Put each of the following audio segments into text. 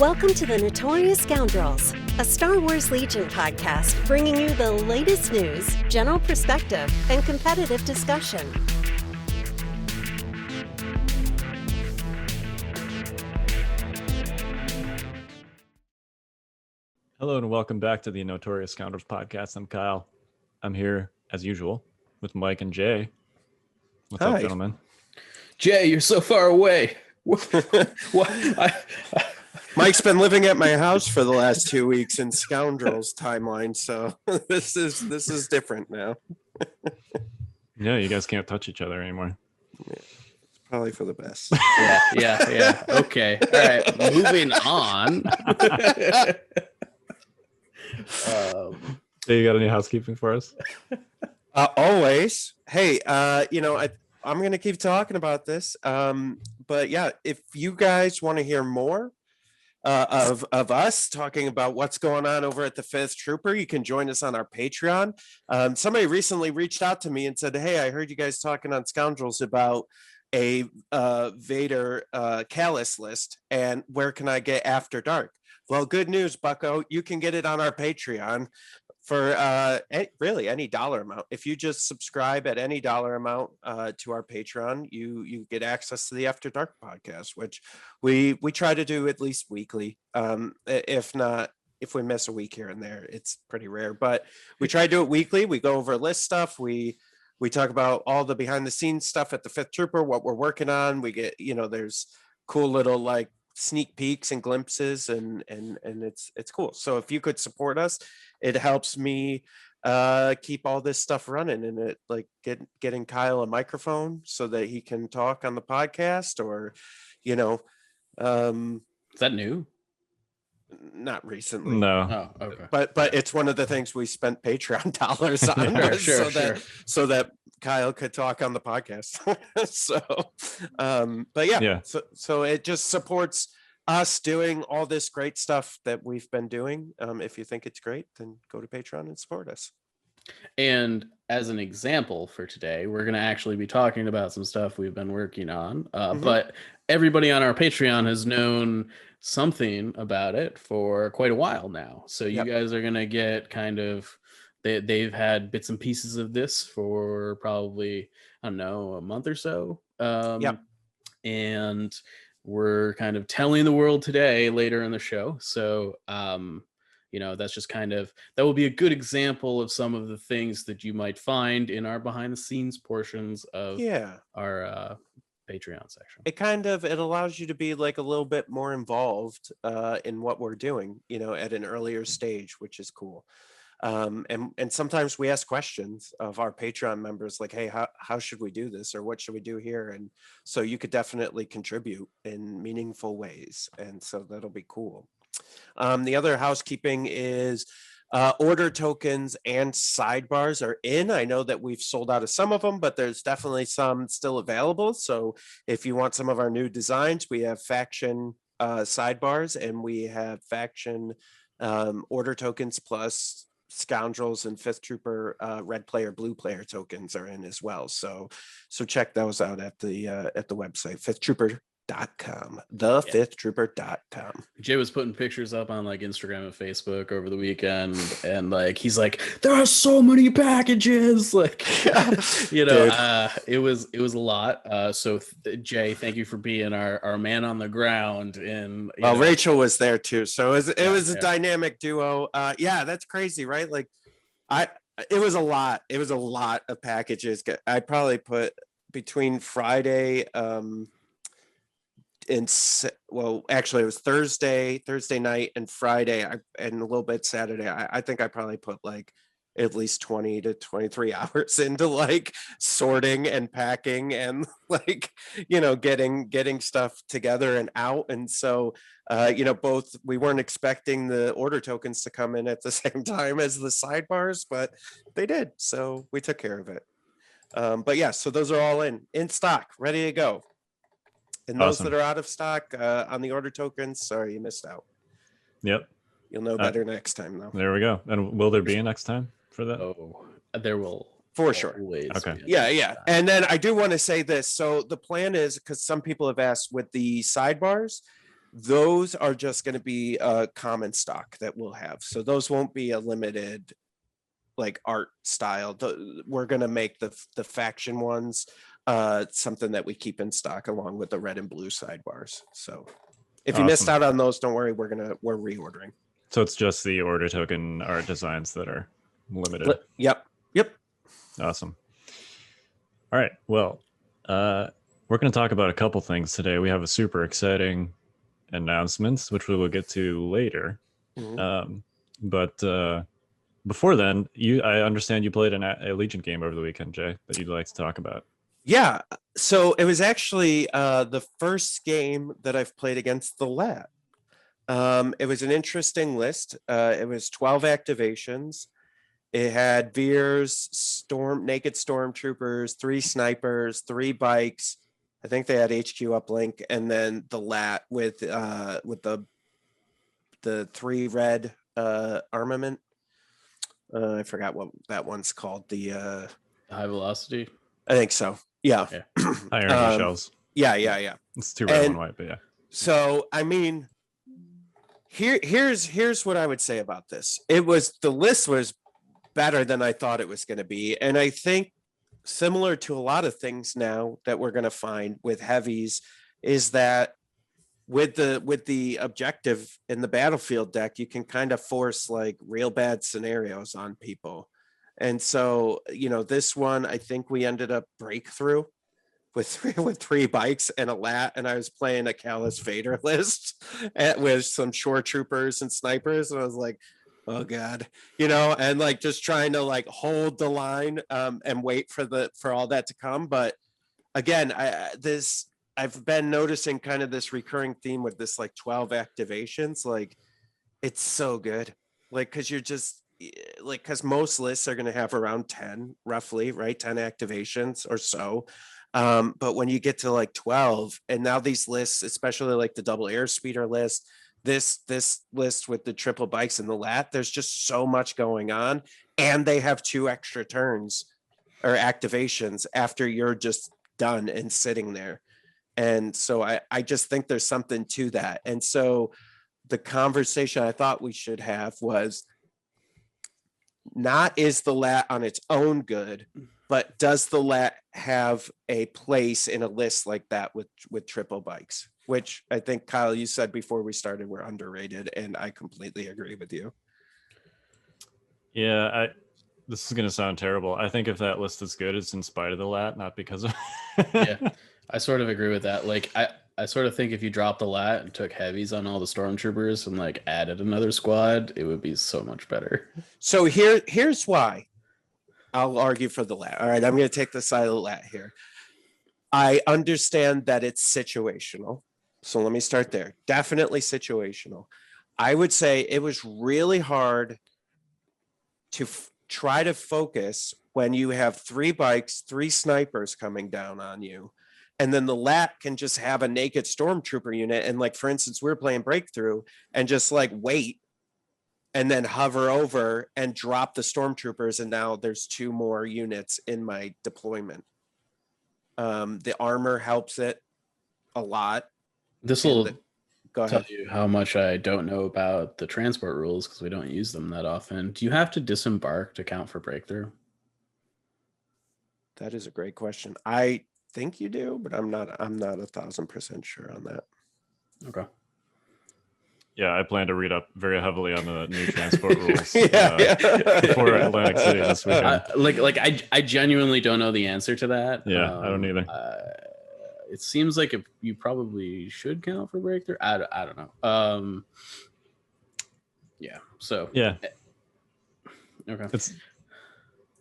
Welcome to the Notorious Scoundrels, a Star Wars Legion podcast bringing you the latest news, general perspective, and competitive discussion. Hello and welcome back to the Notorious Scoundrels podcast. I'm Kyle. I'm here, as usual, with Mike and Jay. What's up, gentlemen? Jay, you're so far away. Mike's been living at my house for the last 2 weeks in Scoundrels timeline, so this is different now. Yeah, you guys can't touch each other anymore. Yeah, it's probably for the best. Yeah. Okay. All right. Moving on. Hey, you got any housekeeping for us? Always. Hey, I'm going to keep talking about this. But yeah, if you guys want to hear more of us talking about what's going on over at the 5th Trooper, you can join us on our Patreon. Somebody recently reached out to me and said, hey, I heard you guys talking on Scoundrels about a Vader callus list, and where can I get After Dark? Well, good news, bucko. You can get it on our Patreon for really any dollar amount. If you just subscribe at any dollar amount to our Patreon, you get access to the After Dark podcast, which we try to do at least weekly. If we miss a week here and there, it's pretty rare, but we try to do it weekly. We go over list stuff. We talk about all the behind the scenes stuff at the 5th Trooper, what we're working on. We get, there's cool little like sneak peeks and glimpses, and it's cool. So if you could support us, it helps me keep all this stuff running, and it like getting Kyle a microphone so that he can talk on the podcast, or is that new? Not recently. No. Oh, okay. But it's one of the things we spent Patreon dollars on, so that Kyle could talk on the podcast. So it just supports us doing all this great stuff that we've been doing. If you think it's great, then go to Patreon and support us. And as an example for today, we're going to actually be talking about some stuff we've been working on. But everybody on our Patreon has known something about it for quite a while now. So you guys are going to get kind of, they've had bits and pieces of this for probably, I don't know, a month or so. And we're kind of telling the world today later in the show. So, that's just kind of, that will be a good example of some of the things that you might find in our behind the scenes portions of our Patreon section. It allows you to be like a little bit more involved in what we're doing, at an earlier stage, which is cool. And sometimes we ask questions of our Patreon members, like, hey, how should we do this, or what should we do here? And so you could definitely contribute in meaningful ways, and so that'll be cool. The other housekeeping is order tokens and sidebars are in. I know that we've sold out of some of them, but there's definitely some still available. So if you want some of our new designs, we have faction sidebars, and we have faction order tokens, plus Scoundrels and 5th Trooper red player, blue player tokens are in as well. So check those out at the website, 5thtrooper.com, the5thtrooper.com. Jay was putting pictures up on like Instagram and Facebook over the weekend, and like he's like, there are so many packages, like it was a lot. So Jay, thank you for being our man on the ground. And Rachel was there too, so it was a dynamic duo. That's crazy, right? Like it was a lot of packages. I probably put between Friday actually it was Thursday night and Friday, and a little bit Saturday. I think I probably put like at least 20 to 23 hours into like sorting and packing and like getting stuff together and out. And so both, we weren't expecting the order tokens to come in at the same time as the sidebars, but they did, so we took care of it. So those are all in stock, ready to go. And those that are out of stock on the order tokens, sorry, you missed out. Yep. You'll know better next time, though. There we go. And will there be a next time for that? Oh, there will. For sure. Okay. Yeah. And then I do want to say this. So the plan is, because some people have asked with the sidebars, those are just going to be a common stock that we'll have. So those won't be a limited like art style. We're going to make the faction ones something that we keep in stock along with the red and blue sidebars. So if you missed out on those, don't worry, we're reordering. So it's just the order token art designs that are limited. Yep. Awesome. All right. Well, we're going to talk about a couple things today. We have a super exciting announcements, which we will get to later. But before then, I understand you played a Legion game over the weekend, Jay, that you'd like to talk about. Yeah. So it was actually the first game that I've played against the LAAT. It was an interesting list. It was 12 activations. It had Veers, naked stormtroopers, 3 snipers, 3 bikes. I think they had HQ uplink, and then the LAAT with the 3 red armament. I forgot what that one's called. The high velocity. I think so. Yeah. High energy shells. Yeah. It's 2 red, 1 white, but yeah. So I mean, here's what I would say about this. The list was better than I thought it was going to be, and I think similar to a lot of things now that we're going to find with heavies is that with the objective in the battlefield deck, you can kind of force like real bad scenarios on people. And so, this one, I think we ended up breakthrough with 3 bikes and a LAAT, and I was playing a Callus Vader list with some shore troopers and snipers, and I was like, oh god, and like just trying to like hold the line and wait for all that to come. But again, I've been noticing kind of this recurring theme with this like 12 activations. Like it's so good, like because you're just like, because most lists are going to have around 10 roughly, right? 10 activations or so. But when you get to like 12, and now these lists, especially like the double air speeder list, this list with the triple bikes and the LAAT, there's just so much going on, and they have 2 extra turns or activations after you're just done and sitting there. And so I just think there's something to that. And so the conversation I thought we should have was not is the LAAT on its own good, but does the LAAT have a place in a list like that with triple bikes? Which I think, Kyle, you said before we started, we're underrated, and I completely agree with you. Yeah, this is going to sound terrible. I think if that list is good, it's in spite of the LAAT, not because of Yeah, I sort of agree with that. Like, I sort of think if you dropped the LAAT and took heavies on all the stormtroopers and like added another squad, it would be so much better. So here's why I'll argue for the LAAT. All right, I'm going to take the side of the LAAT here. I understand that it's situational. So let me start there. Definitely situational. I would say it was really hard to try to focus when you have 3 bikes, 3 snipers coming down on you. And then the LAAT can just have a naked stormtrooper unit. And like, for instance, we're playing breakthrough and just like wait and then hover over and drop the stormtroopers. And now there's 2 more units in my deployment. The armor helps it a lot. This will tell you how much I don't know about the transport rules because we don't use them that often. Do you have to disembark to count for breakthrough? That is a great question. I think you do, but I'm not 1,000% sure on that. Okay. Yeah, I plan to read up very heavily on the new transport rules yeah. before Atlantic City this weekend. I genuinely don't know the answer to that. Yeah, I don't either. It seems like if you probably should count for breakthrough. I don't know. Yeah. So. Yeah. Okay.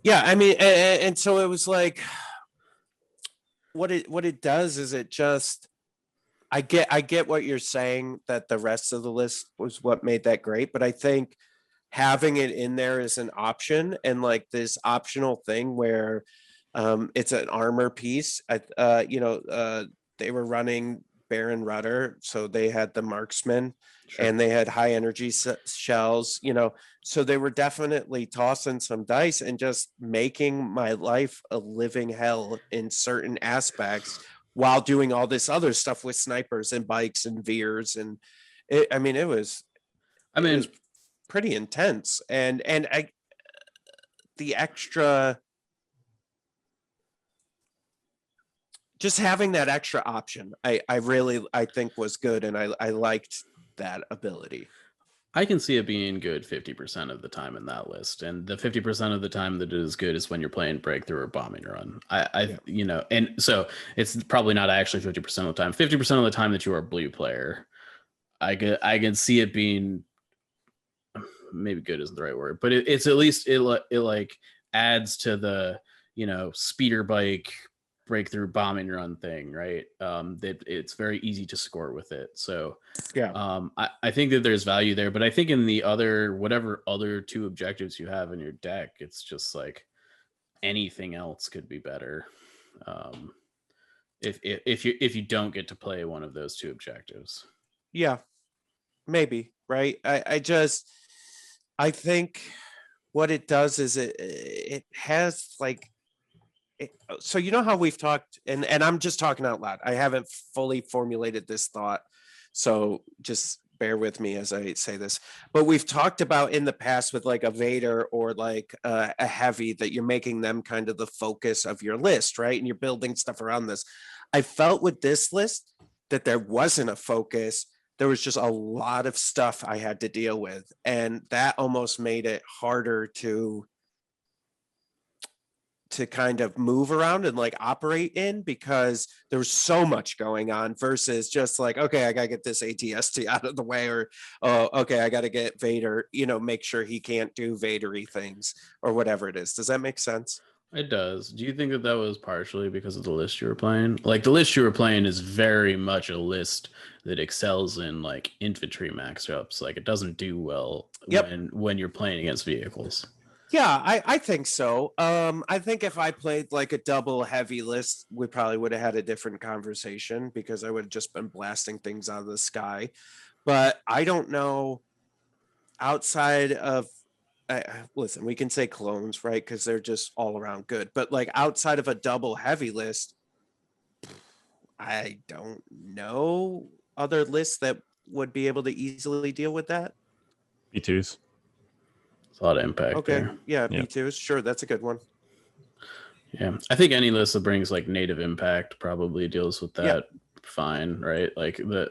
Yeah, I mean, and so it was like, what it does is it just, I get what you're saying, that the rest of the list was what made that great, but I think having it in there is an option, and like this optional thing where it's an armor piece. They were running Baron Rudder, so they had the marksman. Sure. And they had high energy shells, so they were definitely tossing some dice and just making my life a living hell in certain aspects while doing all this other stuff with snipers and bikes and veers. And it was pretty intense. And the extra, just having that extra option, I think was good. And I liked that ability. I can see it being good 50% of the time in that list. And the 50% of the time that it is good is when you're playing breakthrough or bombing run. And so it's probably not actually 50% of the time. 50% of the time that you are a blue player, I can see it being, maybe good isn't the right word, but it's at least it like adds to the, speeder bike breakthrough bombing run thing, right? It's very easy to score with it. So I think that there's value there, but I think in the whatever other two objectives you have in your deck, it's just like anything else could be better. If you don't get to play one of those two objectives. Yeah, maybe, right? I think what it does is it has like, so how we've talked, and I'm just talking out loud. I haven't fully formulated this thought, so just bear with me as I say this. But we've talked about in the past with like a Vader or like a heavy, that you're making them kind of the focus of your list, right? And you're building stuff around this. I felt with this list that there wasn't a focus. There was just a lot of stuff I had to deal with, and that almost made it harder to kind of move around and like operate in, because there was so much going on versus just like, okay, I gotta get this ATST out of the way, or okay, I gotta get Vader, make sure he can't do Vader-y things or whatever it is. Does that make sense? It does. Do you think that was partially because of the list you were playing? Like, the list you were playing is very much a list that excels in like infantry max-ups. Like, it doesn't do well when you're playing against vehicles. Yeah, I think so. I think if I played like a double heavy list, we probably would have had a different conversation, because I would have just been blasting things out of the sky. But I don't know, outside of, listen, we can say clones, right? Because they're just all around good. But like outside of a double heavy list, I don't know other lists that would be able to easily deal with that. B2s. A lot of impact. Okay. There. Yeah, B2s. Sure, that's a good one. Yeah, I think any list that brings like native impact probably deals with that fine, right? Like the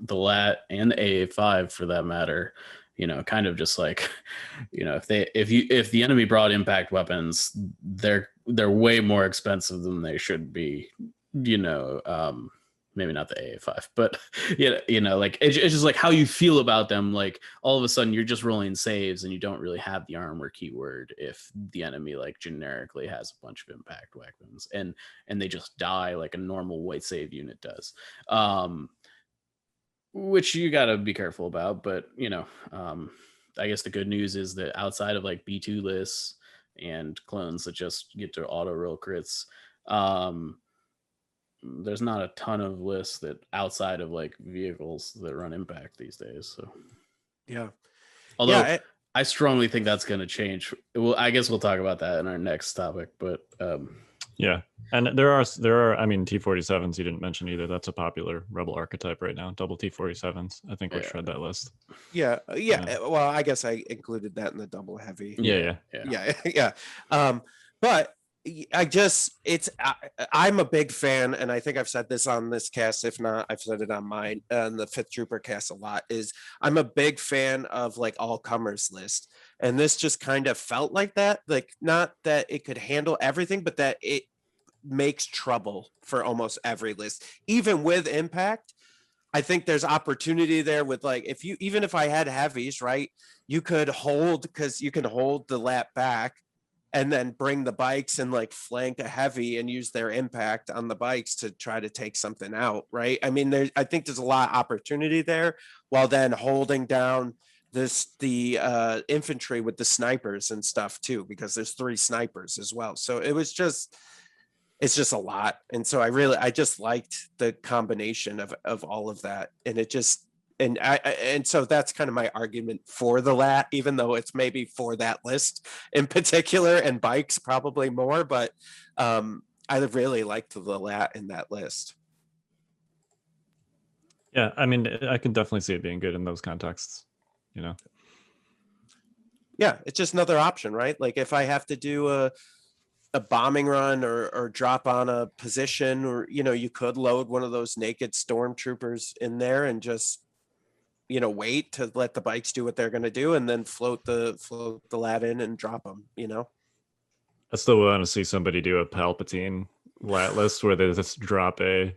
LAAT and the AA5 for that matter, kind of just like, if the enemy brought impact weapons, they're way more expensive than they should be. Maybe not the AA5, but like it's just like how you feel about them. Like all of a sudden you're just rolling saves and you don't really have the armor keyword if the enemy like generically has a bunch of impact weapons and they just die like a normal white save unit does. Which you got to be careful about, but I guess the good news is that outside of like B2 lists and clones that just get to auto roll crits, there's not a ton of lists that outside of like vehicles that run impact these days. So although I strongly think that's going to change. Well, I guess we'll talk about that in our next topic, but and there are I mean, T47s you didn't mention either. That's a popular rebel archetype right now, double T47s. I think we'll shred that list. Well, I guess I included that in the double heavy. Yeah. But I'm a big fan, and I think I've said this on this cast. If not, I've said it on mine and the Fifth Trooper cast a lot, is I'm a big fan of like all comers list. And this just kind of felt like that, like not that it could handle everything, but that it makes trouble for almost every list, even with impact. I think there's opportunity there with like, even if I had heavies, right, you could hold, because you can hold the LAAT back and then bring the bikes and like flank a heavy and use their impact on the bikes to try to take something out, right? I mean, I think there's a lot of opportunity there, while then holding down the infantry with the snipers and stuff too, because there's 3 snipers as well. So it's just a lot. And so I just liked the combination of all of that. And it just, and so that's kind of my argument for the LAAT, even though it's maybe for that list in particular, and bikes probably more, but I really liked the LAAT in that list. Yeah, I mean, I can definitely see it being good in those contexts. You know. Yeah, it's just another option, right? Like if I have to do a bombing run or drop on a position, or you could load one of those naked stormtroopers in there and just wait to let the bikes do what they're going to do, and then float the LAAT in and drop them. I still want to see somebody do a Palpatine lat list where they just drop and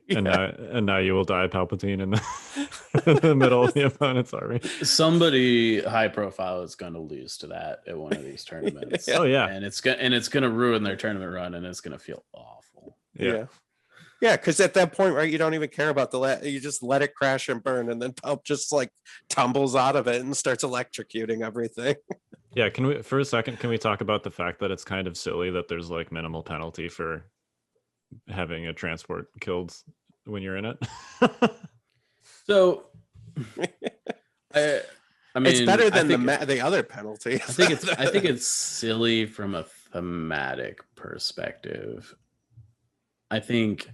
now you will die Palpatine in in the middle of the opponent's army. Somebody high profile is going to lose to that at one of these tournaments. Oh yeah, and it's going to ruin their tournament run, and it's going to feel awful. Yeah. Yeah, because at that point, right, you don't even care about the LAAT. You just let it crash and burn, and then Palp just like tumbles out of it and starts electrocuting everything. Yeah, can we for a second can we talk about the fact that it's kind of silly that there's like minimal penalty for having a transport killed when you're in it? So I mean, it's better than the other penalties. I think it's silly from a thematic perspective. I think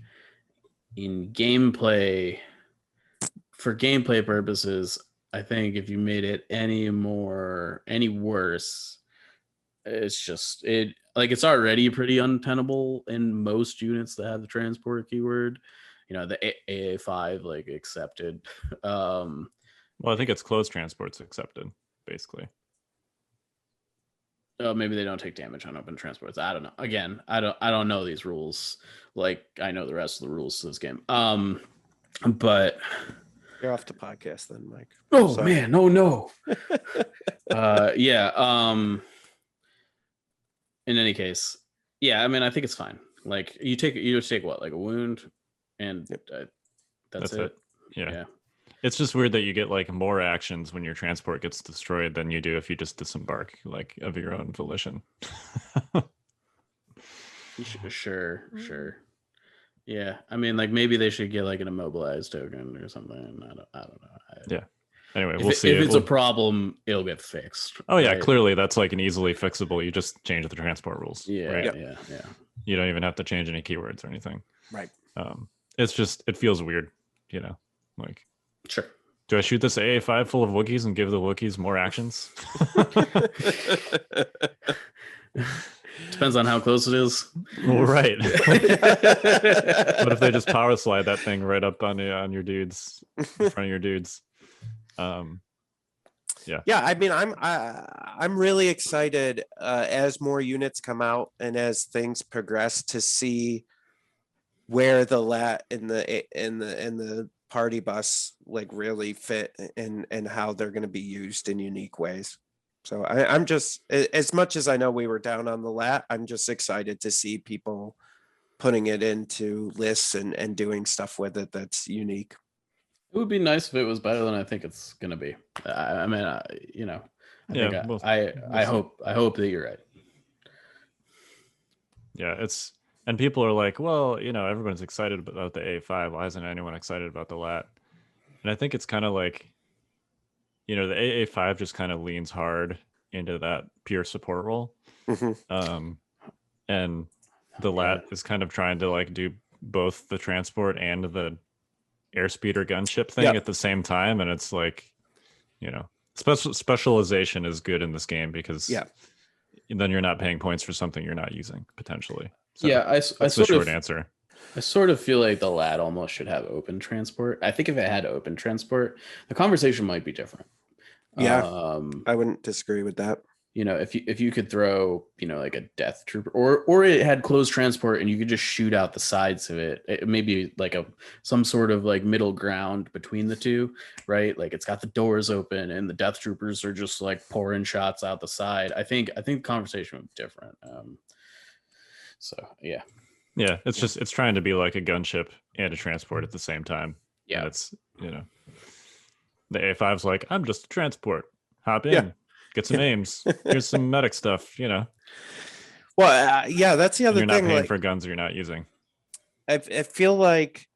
in gameplay, for gameplay purposes, I think if you made it any worse, it's already pretty untenable in most units that have the transport keyword. The AA5 like accepted. Well, I think it's closed transports accepted, basically. Oh, maybe they don't take damage on open transports. I don't know. Again, I don't know these rules like I know the rest of the rules to this game. But you're off the podcast then, Mike. Oh sorry. Man, no. Yeah. In any case, yeah. I mean, I think it's fine. Like you just take what, like a wound, and that's it. Yeah. It's just weird that you get like more actions when your transport gets destroyed than you do if you just disembark like of your own volition. Sure. Yeah, I mean, like maybe they should get like an immobilized token or something. I don't know. Yeah. Anyway, we'll see. If it's a problem, it'll get fixed. Oh yeah, right? Clearly that's like an easily fixable. You just change the transport rules. Yeah, right? Yeah. You don't even have to change any keywords or anything. Right. It's just it feels weird, like. Sure. Do I shoot this AA5 full of Wookiees and give the Wookiees more actions? Depends on how close it is. Well, right. What if they just power slide that thing right up on your dudes, in front of your dudes? Yeah. I mean, I'm really excited as more units come out and as things progress to see where the LAAT in the party bus like really fit and how they're going to be used in unique ways. So I'm just, as much as I know we were down on the LAAT, I'm just excited to see people putting it into lists and doing stuff with it that's unique. It would be nice if it was better than I think it's going to be. I mean, I hope that you're right. Yeah, and people are like, well, everyone's excited about the A5. Why isn't anyone excited about the LAAT? And I think it's kind of like, the AA5 just kind of leans hard into that pure support role. Mm-hmm. And the LAAT is kind of trying to like do both the transport and the airspeed or gunship thing at the same time. And it's like, specialization is good in this game because then you're not paying points for something you're not using potentially. So that's the short answer. I sort of feel like the LAAT almost should have open transport. I think if it had open transport, the conversation might be different. Yeah, I wouldn't disagree with that. If you could throw, like a death trooper, or it had closed transport and you could just shoot out the sides of it. It may be like some sort of like middle ground between the two, right? Like it's got the doors open and the death troopers are just like pouring shots out the side. I think the conversation would be different. So yeah. Yeah, it's trying to be like a gunship and a transport at the same time. Yeah, and it's the A5's like, I'm just a transport. Hop in, get some aims. Here's some medic stuff. Well, that's the other thing. You're not paying for guns you're not using. I feel like,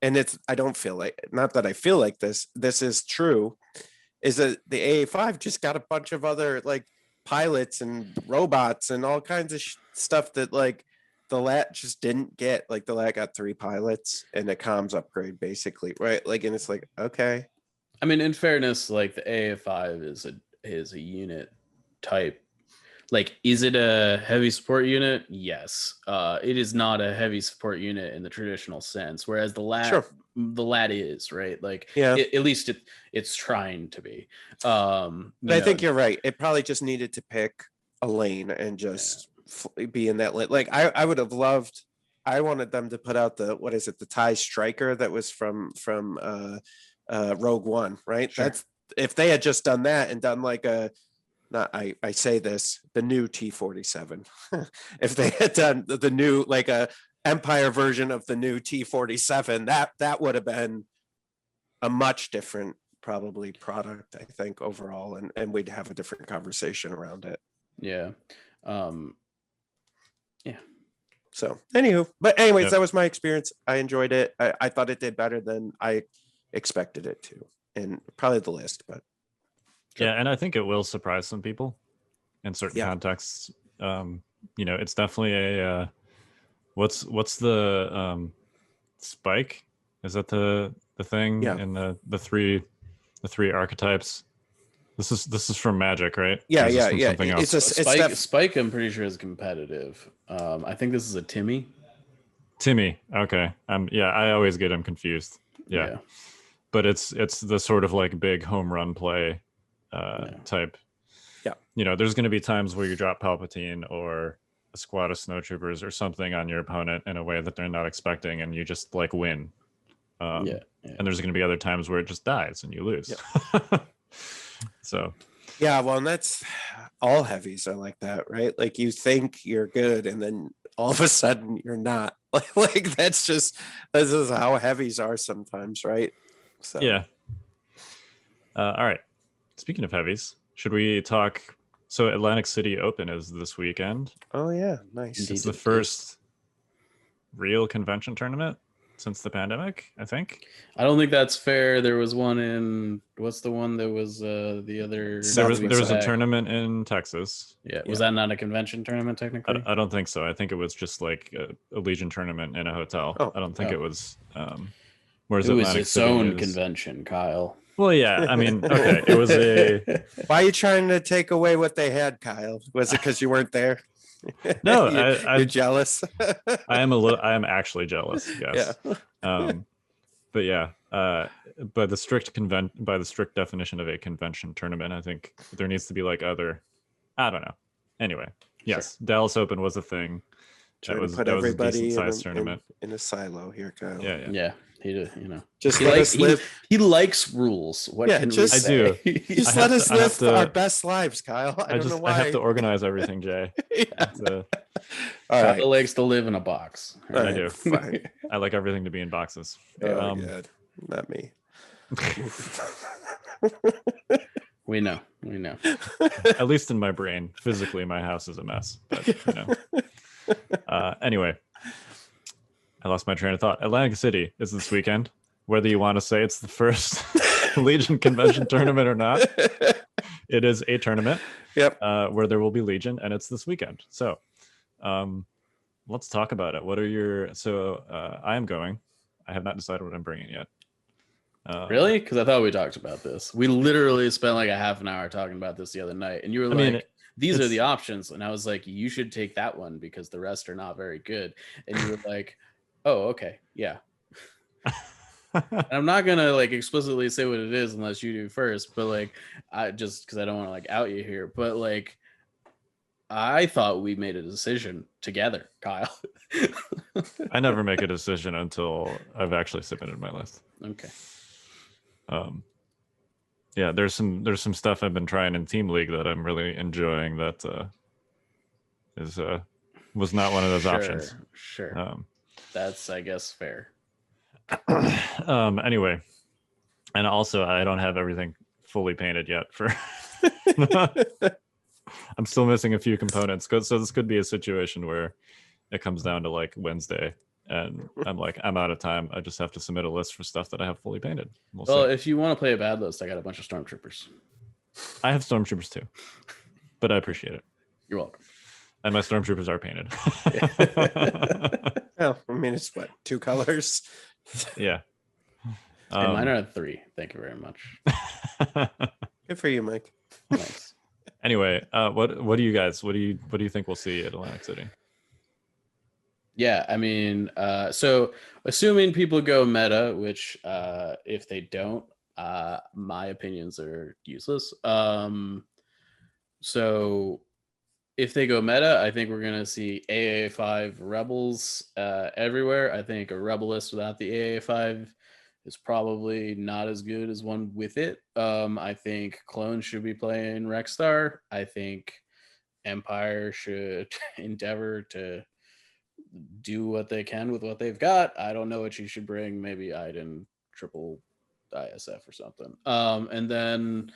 and I don't feel like, not that I feel like this is true, is that the AA5 just got a bunch of other like pilots and robots and all kinds of stuff that like the LAAT just didn't get, like, the LAAT got 3 pilots and a comms upgrade basically, right? Like, and it's like, okay. I mean, in fairness, like the AA5 is a unit type. Like, is it a heavy support unit? Yes. It is not a heavy support unit in the traditional sense, whereas the LAAT, Sure. the LAAT is, right? Like, Yeah. at least it's trying to be. But I think you're right. It probably just needed to pick a lane and just be in that lane. Like, I would have loved, I wanted them to put out the, what is it, the TIE Striker that was from Rogue One, right? Sure. That's, if they had just done that and done like a, not, I say this, the new T-47. If they had done the new, like a Empire version of the new T-47, that would have been a much different probably product, I think, overall, and we'd have a different conversation around it. Yeah. So anywho, but anyways, Yep. that was my experience. I enjoyed it. I thought it did better than I expected it to, and probably the list, but Yeah, and I think it will surprise some people in certain contexts. It's definitely a what's the spike? Is that the thing in the three archetypes? This is from Magic, right? Yeah. Or is this from something else? Spike, I'm pretty sure is competitive. I think this is a Timmy. Timmy. Okay. I always get him confused. Yeah. But it's the sort of like big home run play type. Yeah. There's going to be times where you drop Palpatine or a squad of snowtroopers or something on your opponent in a way that they're not expecting, and you just like win. And there's going to be other times where it just dies and you lose. Yeah. So. Yeah, well, and that's all heavies are like that, right? Like, you think you're good, and then all of a sudden you're not. Like this is how heavies are sometimes, right? So Yeah. All right. Speaking of heavies, should we talk? So Atlantic City Open is this weekend. Oh yeah, nice. Indeed. It's the first real convention tournament since the pandemic, I think. I don't think that's fair. There was one in, what's the one that was the other? There was a tournament in Texas. Yeah, was that not a convention tournament technically? I don't think so. I think it was just like a Legion tournament in a hotel. Oh. I don't think it was. Whereas It was Atlantic its City own is- convention, Kyle. Well, yeah. I mean, okay. It was a Why are you trying to take away what they had, Kyle? Was it because you weren't there? No, you're jealous. I am actually jealous. Yes. Yeah. But yeah, by the strict definition of a convention tournament, I think there needs to be like other, I don't know. Anyway, yes, Dallas Open was a thing. Trying That to put was a everybody decent-sized tournament. in a silo here, Kyle. Yeah. Yeah, Just he let likes us live. he likes rules. What Yeah, can just- we I say? do. Just I let have us to- I have live to- our best lives, Kyle. I don't know why. I have to organize everything, Jay. Yeah. So, All right. Kyle likes to live in a box. All I right, do. Fine. I like everything to be in boxes. Oh, good. Not me. We know. At least in my brain. Physically, my house is a mess. But anyway, I lost my train of thought. Atlantic City is this weekend. Whether you want to say it's the first Legion convention tournament or not, it is a tournament. Yep. Where there will be Legion, and it's this weekend. So, let's talk about it. What are your? So, I am going. I have not decided what I'm bringing yet. Really? Because I thought we talked about this. We literally spent like a half an hour talking about this the other night, and you were these are the options, and I was like, you should take that one because the rest are not very good. And you were like, oh, okay, yeah. And I'm not gonna like explicitly say what it is unless you do first, but like, I just because I don't want to like out you here, but like, I thought we made a decision together, Kyle. I never make a decision until I've actually submitted my list. Okay. Yeah, there's some stuff I've been trying in Team League that I'm really enjoying that was not one of those options. Sure. That's, I guess, fair. Anyway, and also I don't have everything fully painted yet for I'm still missing a few components. So this could be a situation where it comes down to like Wednesday and I'm like, I'm out of time. I just have to submit a list for stuff that I have fully painted. We'll see. If you want to play a bad list, I got a bunch of stormtroopers. I have stormtroopers too, but I appreciate it. You're welcome. And my stormtroopers are painted. Well, I mean, it's what, 2 colors? Yeah. And mine are 3. Thank you very much. Good for you, Mike. Thanks. Anyway, what do you think we'll see at Atlantic City? Yeah, I mean, so assuming people go meta, which if they don't, my opinions are useless. So if they go meta, I think we're gonna see AA5 rebels everywhere. I think a rebel list without the AA5 is probably not as good as one with it. I think clones should be playing Rexstar. I think Empire should endeavor to do what they can with what they've got. I don't know what you should bring. Maybe Iden triple ISF or something. And then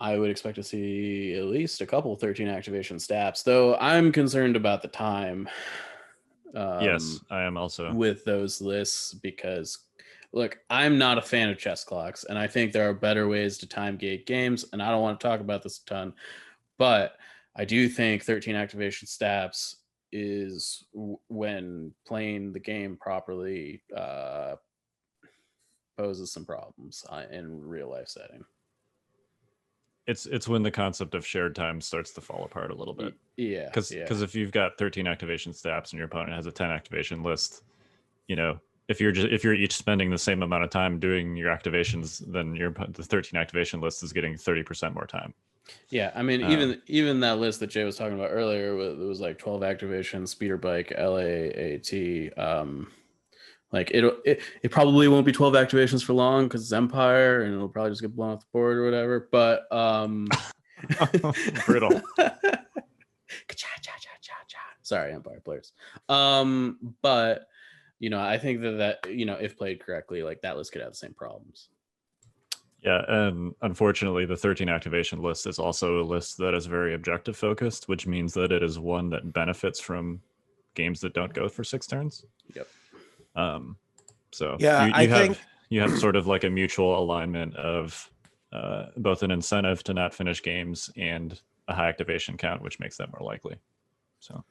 I would expect to see at least a couple 13 activation stats, though I'm concerned about the time. Yes, I am also with those lists because look, I'm not a fan of chess clocks, and I think there are better ways to time gate games, and I don't want to talk about this a ton, but I do think 13 activation stats is when playing the game properly poses some problems in real life setting. It's when the concept of shared time starts to fall apart a little bit. Yeah, because if you've got 13 activation stats and your opponent has a 10 activation list, you know, if you're each spending the same amount of time doing your activations, then the 13 activation list is getting 30% more time. Yeah, I mean, even that list that Jay was talking about earlier, it was like 12 activations, speeder bike, LAAT. Like it probably won't be 12 activations for long because it's Empire and it'll probably just get blown off the board or whatever. But Brittle. Sorry, Empire players. But you know, I think that you know, if played correctly, like that list could have the same problems. Yeah, and unfortunately, the 13 activation list is also a list that is very objective focused, which means that it is one that benefits from games that don't go for 6 turns. Yep. So yeah, I think you have sort of like a mutual alignment of both an incentive to not finish games and a high activation count, which makes that more likely. So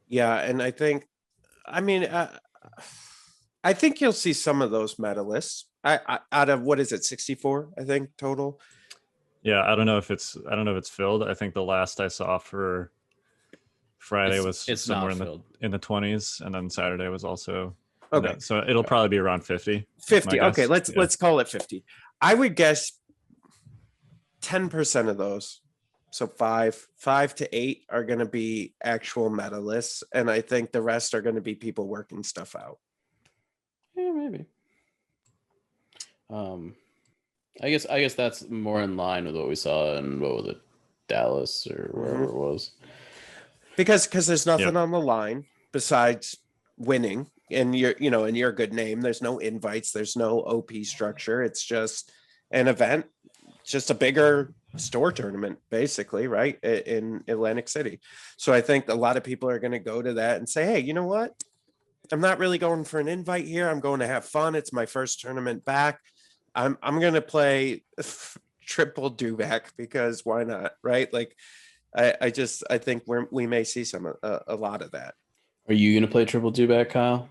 yeah, and I think, I mean, I think you'll see some of those meta lists. I out of what is it, 64? I think total. Yeah, I don't know if it's filled. I think the last I saw for Friday was somewhere in the 20s, and then Saturday was also okay. So it'll probably be around 50. 50. Okay, let's call it 50. I would guess 10% of those, so 5 to 8 are going to be actual meta lists, and I think the rest are going to be people working stuff out. Yeah, maybe. I guess that's more in line with what we saw in, what was it, Dallas or wherever it was. Because there's nothing on the line besides winning, and your good name. There's no invites, there's no OP structure. It's just an event, just a bigger store tournament, basically, right, in Atlantic City. So I think a lot of people are going to go to that and say, hey, you know what? I'm not really going for an invite here. I'm going to have fun. It's my first tournament back. I'm going to play triple Dewback because why not, right? Like, I think we may see a lot of that. Are you going to play triple Dewback, Kyle?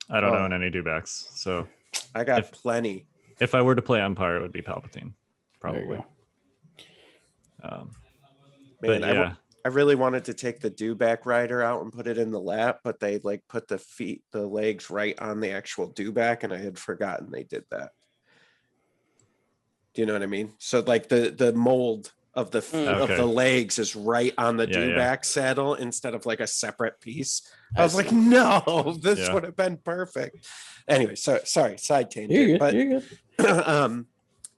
I don't own any Dewbacks, so I got plenty. If I were to play Empire, it would be Palpatine, probably. Man, yeah. I really wanted to take the Dewback rider out and put it in the lap, but they like put the legs right on the actual Dewback, and I had forgotten they did that. Do you know what I mean? So like the mold of the of the legs is right on the Dewback saddle instead of like a separate piece. I was like, no, this would have been perfect. Anyway, so sorry, side tangent. You're good.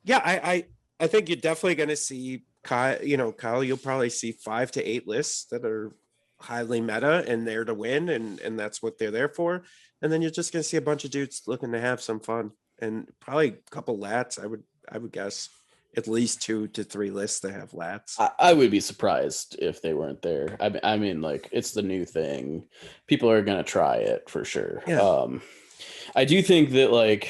Yeah, I think you're definitely going to see Kyle. Kyle, you'll probably see 5 to 8 lists that are highly meta and there to win, and that's what they're there for. And then you're just going to see a bunch of dudes looking to have some fun, and probably a couple LAATs. I would guess at least 2 to 3 lists that have LAATs. I would be surprised if they weren't there. I mean, like, it's the new thing. People are going to try it for sure. Yeah. I do think that, like,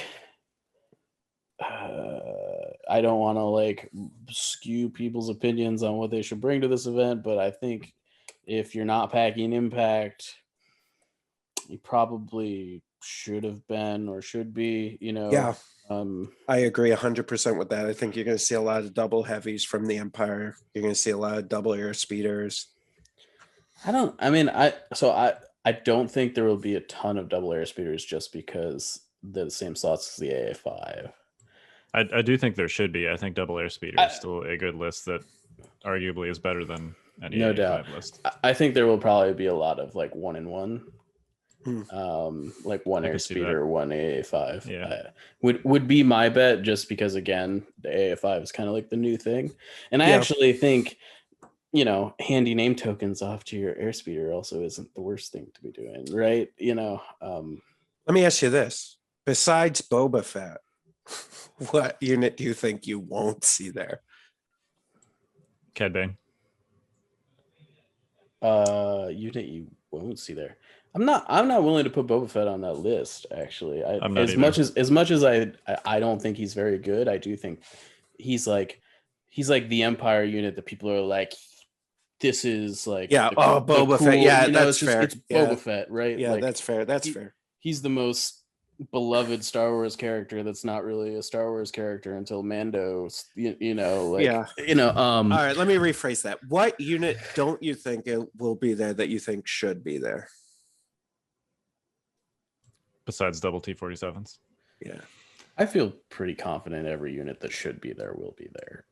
I don't want to like skew people's opinions on what they should bring to this event, but I think if you're not packing impact, you probably should have been or should be, Yeah. I agree 100% with that. I think you're going to see a lot of double heavies from the Empire. You're going to see a lot of double air speeders. I don't think there will be a ton of double air speeders just because they're the same slots as the AA5. I do think there should be. I think double air speeder is still a good list that arguably is better than any no AA5 doubt list. I think there will probably be a lot of like 1-in-1. Like one I air could see speeder, that. one AA5. Yeah. Would be my bet, just because again, the AA5 is kind of like the new thing. And I Yeah. actually think, handy name tokens off to your airspeeder also isn't the worst thing to be doing, right? Let me ask you this. Besides Boba Fett, what unit do you think you won't see there? Cad Bane. Unit you won't see there. I'm not willing to put Boba Fett on that list, actually. I'm not as either. much as I don't think he's very good, I do think he's like the Empire unit that people are like, this is like Boba Fett. Yeah, that's fair. It's Boba Fett, right? Yeah, like, that's fair. That's fair. He's the most beloved Star Wars character that's not really a Star Wars character until Mando. All right, let me rephrase that. What unit don't you think it will be there that you think should be there? Besides double T-47s. Yeah. I feel pretty confident every unit that should be there will be there.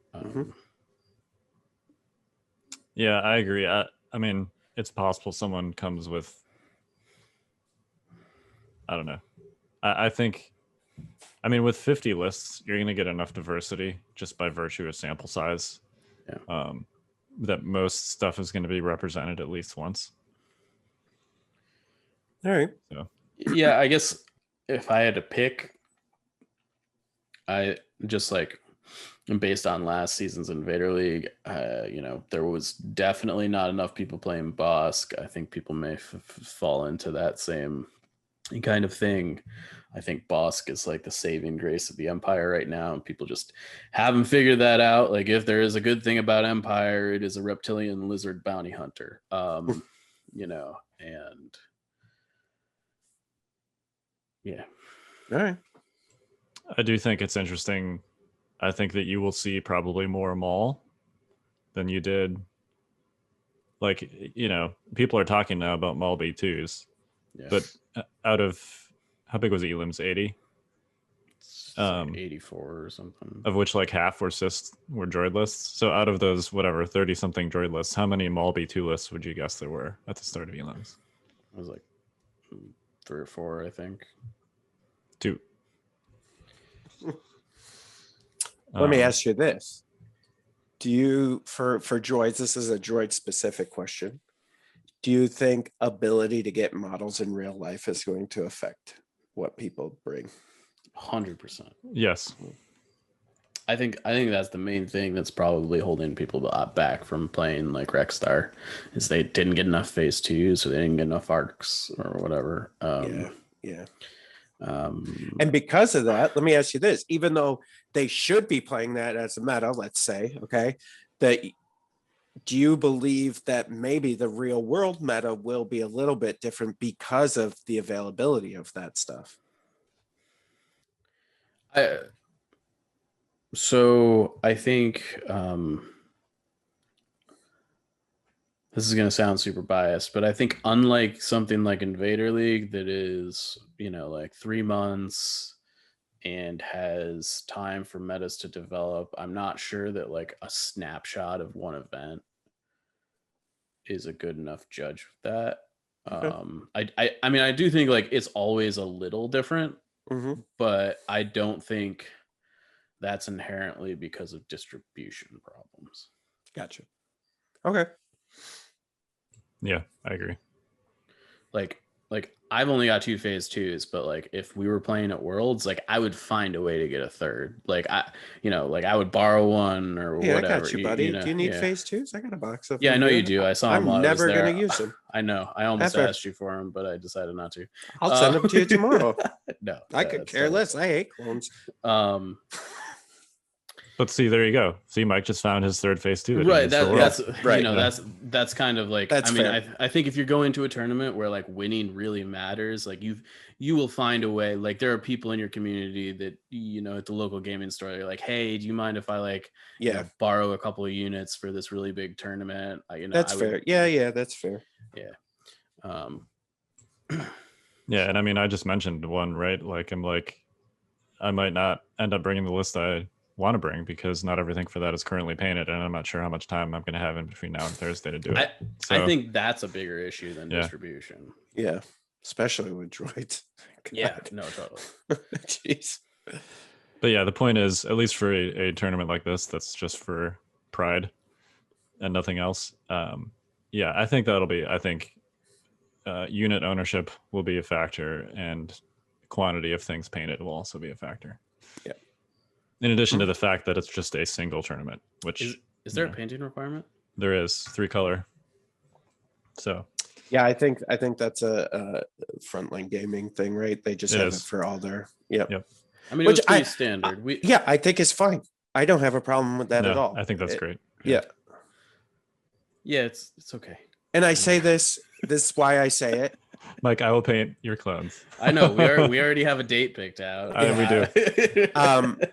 Yeah, I agree. I mean, it's possible someone comes with, I don't know. I think, with 50 lists, you're going to get enough diversity just by virtue of sample size. Yeah. That most stuff is going to be represented at least once. All right. So. Yeah, I guess if I had to pick, I just like, based on last season's Invader League, there was definitely not enough people playing Bosk. I think people may fall into that same kind of thing. I think Bosk is like the saving grace of the Empire right now, and people just haven't figured that out. Like, if there is a good thing about Empire, it is a reptilian lizard bounty hunter. And yeah. All right. I do think it's interesting. I think that you will see probably more Maul than you did. Like, people are talking now about Maul B2s, but out of, how big was Elim's 80? 84 or something. Of which like half were droid lists. So out of those, 30 something droid lists, how many Maul B2 lists would you guess there were at the start of Elim's? It was like 3 or 4, I think. 2. Let me ask you this. Do you, for droids, this is a droid specific question. Do you think ability to get models in real life is going to affect what people bring? 100%. Yes. I think that's the main thing that's probably holding people back from playing like Rexstar, is they didn't get enough phase 2s, or they didn't get enough arcs or whatever. Yeah. And because of that, let me ask you this: even though they should be playing that as a meta, let's say, okay, do you believe that maybe the real world meta will be a little bit different because of the availability of that stuff? So I think this is going to sound super biased, but I think unlike something like Invader League that is, like 3 months and has time for metas to develop, I'm not sure that like a snapshot of one event is a good enough judge of that. Okay. I do think like it's always a little different, but I don't think that's inherently because of distribution problems. Gotcha. Okay. Yeah, I agree. Like I've only got 2 phase 2s, but like if we were playing at Worlds, like I would find a way to get a third. Like I would borrow one or whatever. I got you, buddy. Do you need phase 2s? I got a box of them. Yeah, I know you do. I saw them. I'm never going to use them. I know. I almost asked you for them, but I decided not to. I'll send them to you tomorrow. No, I could care less. I hate clones. But see, there you go. See, Mike just found his third phase two. Right. That's right. You know, that's kind of like, That's I mean, fair. I think if you're going to a tournament where like winning really matters, like you will find a way. Like there are people in your community that, you know, at the local gaming store, they're like, hey, do you mind if I like, you know, borrow a couple of units for this really big tournament? You know, that's fair. Yeah, that's fair. Yeah. Yeah, and I mean, I just mentioned one, right? Like, I'm like, I might not end up bringing the list I want to bring because not everything for that is currently painted, and I'm not sure how much time I'm going to have in between now and Thursday to do it. I think that's a bigger issue than distribution. Yeah, especially with droids. Yeah, no, totally. Jeez. But yeah, the point is, at least for a tournament like this, that's just for pride and nothing else. Yeah, I think that'll be. I think unit ownership will be a factor, and quantity of things painted will also be a factor. Yeah. In addition to the fact that it's just a single tournament, which is there a painting requirement? There is 3 color. So yeah, I think that's a frontline gaming thing, right? They just have it for all their Yep. I mean, it's pretty standard. I think it's fine. I don't have a problem with that at all. I think that's great. Yeah. Yeah, it's okay. And I say this is why I say it. Mike, I will paint your clones. I know we already have a date picked out. We do.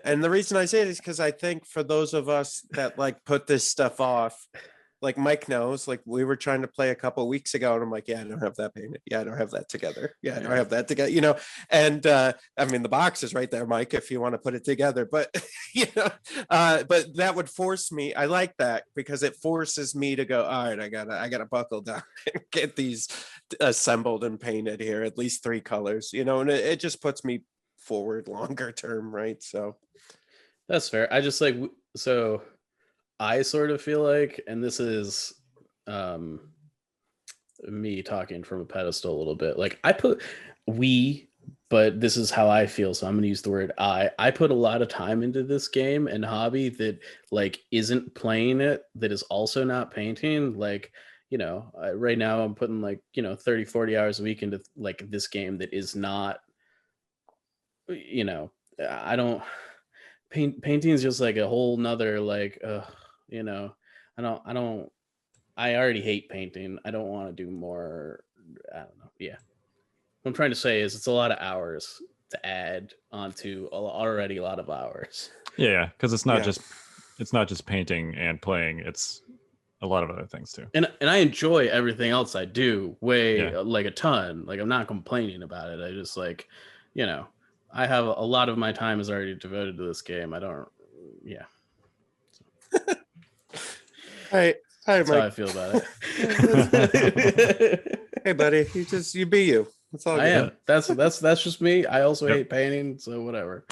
And the reason I say it is because I think for those of us that like put this stuff off, like Mike knows, like we were trying to play a couple of weeks ago, and I'm like, yeah, I don't have that painted. Yeah, I don't have that together. Yeah, I don't have that together. You know, and I mean the box is right there, Mike, if you want to put it together. But you know, but that would force me. I like that because it forces me to go. All right, I gotta buckle down and get these assembled and painted here. At least 3 colors, you know, and it just puts me forward longer term, right? So that's fair. I just like so. I sort of feel like, and this is me talking from a pedestal a little bit, like I put but this is how I feel, so I'm going to use the word I put a lot of time into this game and hobby that like isn't playing it, that is also not painting. Like, you know, right now I'm putting like, you know, 30-40 hours a week into like this game that is not, you know, I don't painting is just like a whole nother like you know, I already hate painting. I don't want to do more. I don't know. Yeah. What I'm trying to say is it's a lot of hours to add onto already a lot of hours. Yeah. Cause it's not just painting and playing. It's a lot of other things too. And I enjoy everything else I do like a ton. Like I'm not complaining about it. I just like, you know, I have a lot of my time is already devoted to this game. I don't, yeah. Hi, that's Mike. how I feel about it. Hey, buddy, you be you. That's all. I am. That's just me. I also hate painting, so whatever.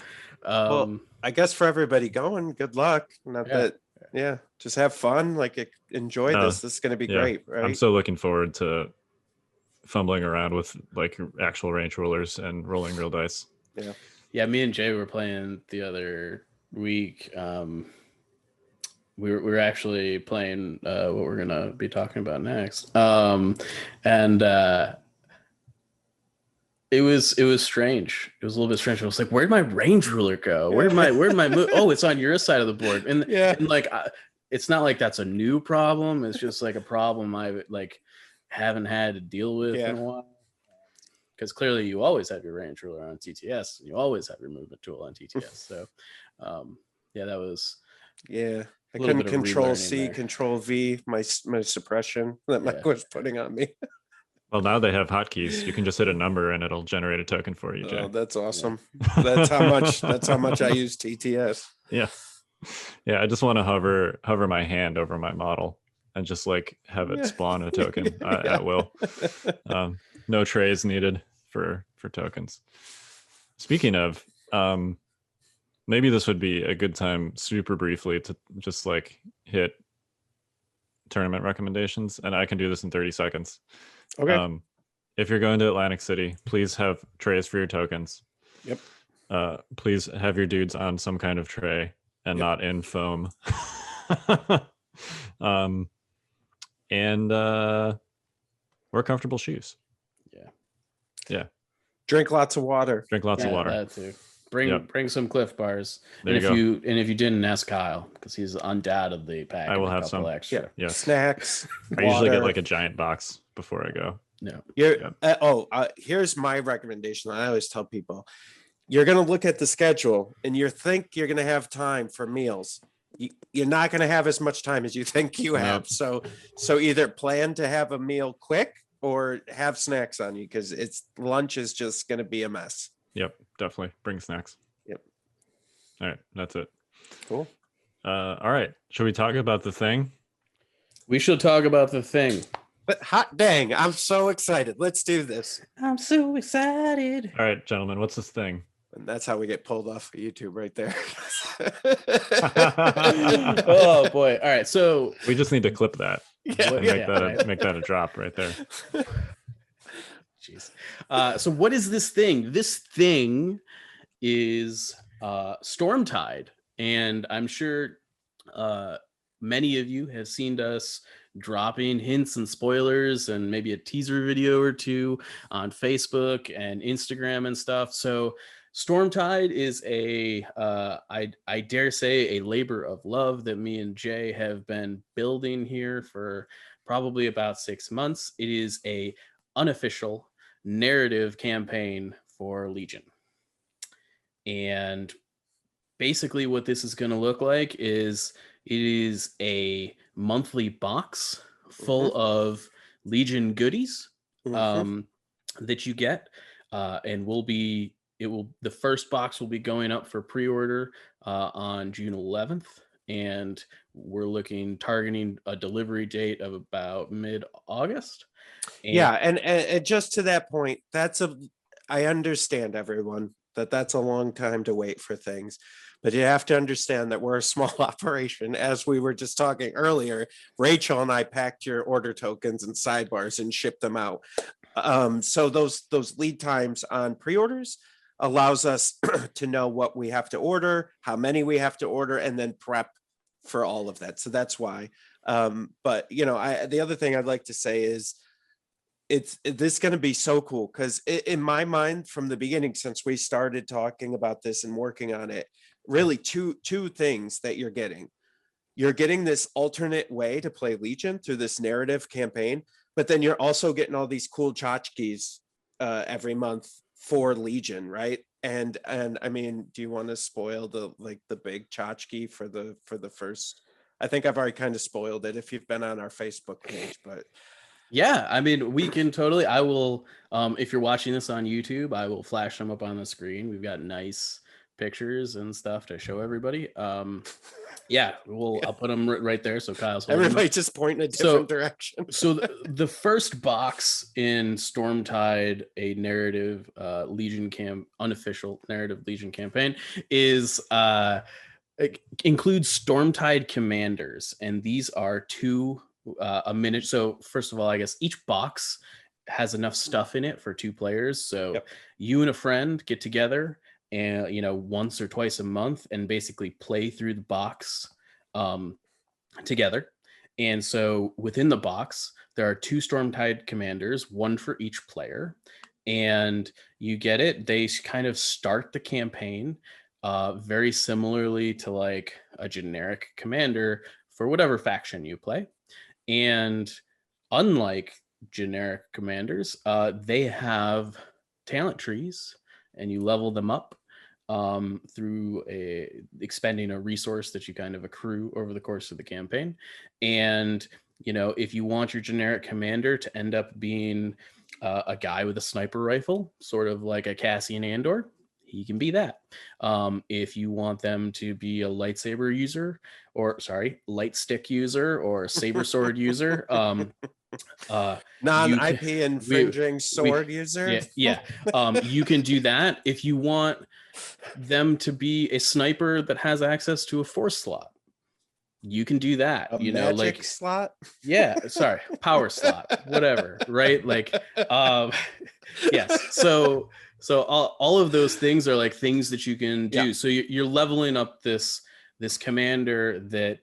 Well, I guess for everybody going, good luck. Just have fun. Like enjoy this. This is going to be great, right? I'm so looking forward to fumbling around with like actual range rulers and rolling real dice. Yeah. Me and Jay were playing the other week. We were actually playing what we're gonna be talking about next, and it was strange. It was a little bit strange. I was like, "Where'd my range ruler go? Where'd my move? Oh, it's on your side of the board." And like, it's not like that's a new problem. It's just like a problem I like haven't had to deal with in a while. Because clearly, you always have your range ruler on TTS, and you always have your movement tool on TTS. So, that was I couldn't control C, control V, my suppression that Mike was putting on me. Well, now they have hotkeys. You can just hit a number and it'll generate a token for you, Jay. Oh, that's awesome. That's how much I use TTS. Yeah. I just want to hover my hand over my model and just like have it spawn a token at will. No trays needed for tokens. Speaking of, maybe this would be a good time super briefly to just like hit tournament recommendations, and I can do this in 30 seconds. Okay. If you're going to Atlantic City, please have trays for your tokens. Yep. Please have your dudes on some kind of tray and not in foam. And wear comfortable shoes. Yeah. Drink lots of water. Drink lots of water. That too. Bring some Cliff Bars. There and you go. if you didn't, ask Kyle, because he's undoubtedly packing I will a have couple some. extra. Yeah. Yes. Snacks. I usually get water. like a giant box before I go. No. Here's my recommendation. I always tell people, you're going to look at the schedule and you think you're going to have time for meals. You're not going to have as much time as you think you have. Nope. So either plan to have a meal quick or have snacks on you, because lunch is just going to be a mess. Yep, definitely bring snacks. Yep. All right, that's it. Cool. All right, should we talk about the thing? We should talk about the thing. But hot dang, I'm so excited. Let's do this. I'm so excited. All right, gentlemen, what's this thing? And that's how we get pulled off of YouTube right there. Oh boy. All right. So We just need to clip that Yeah. and make that a drop right there. jeez. So what is this thing? This thing is Stormtide. And I'm sure many of you have seen us dropping hints and spoilers and maybe a teaser video or two on Facebook and Instagram and stuff. So Stormtide is I dare say, a labor of love that me and Jay have been building here for probably about 6 months. It is a unofficial narrative campaign for Legion. And basically what this is going to look like is it is a monthly box full of Legion goodies that you get, and the first box will be going up for pre-order on June 11th, and we're targeting a delivery date of about mid-August. And just to that point, I understand, everyone, that's a long time to wait for things. But you have to understand that we're a small operation. As we were just talking earlier, Rachel and I packed your order tokens and sidebars and shipped them out. So those lead times on pre-orders allows us to know what we have to order, how many we have to order, and then prep for all of that. So that's why. But the other thing I'd like to say is this is going to be so cool, because in my mind, from the beginning, since we started talking about this and working on it, really two things that you're getting. You're getting this alternate way to play Legion through this narrative campaign, but then you're also getting all these cool tchotchkes every month for Legion, right? And I mean, do you want to spoil the big tchotchke for the first? I think I've already kind of spoiled it if you've been on our Facebook page, but yeah, I mean, we can totally. I will, if you're watching this on YouTube, I will flash them up on the screen. We've got nice pictures and stuff to show everybody. I'll put them right there. So Kyle's everybody just pointing a different direction. So the first box in Stormtide, a narrative unofficial narrative Legion campaign, is includes Stormtide commanders, and these are two a minute. So first of all, I guess each box has enough stuff in it for 2 players. So you and a friend get together and once or twice a month and basically play through the box together. And so within the box there are 2 Stormtide commanders, 1 for each player, and you get it. They kind of start the campaign very similarly to like a generic commander for whatever faction you play. And unlike generic commanders, they have talent trees, and you level them up through expending a resource that you kind of accrue over the course of the campaign. And if you want your generic commander to end up being a guy with a sniper rifle, sort of like a Cassian Andor, he can be that. If you want them to be a lightsaber user, light stick user, or saber sword user, non-IP infringing sword user. You can do that. If you want them to be a sniper that has access to a force slot, you can do that. Magic slot. Power slot, whatever, right? Yes. So all of those things are like things that you can do. Yeah. So you're leveling up this commander that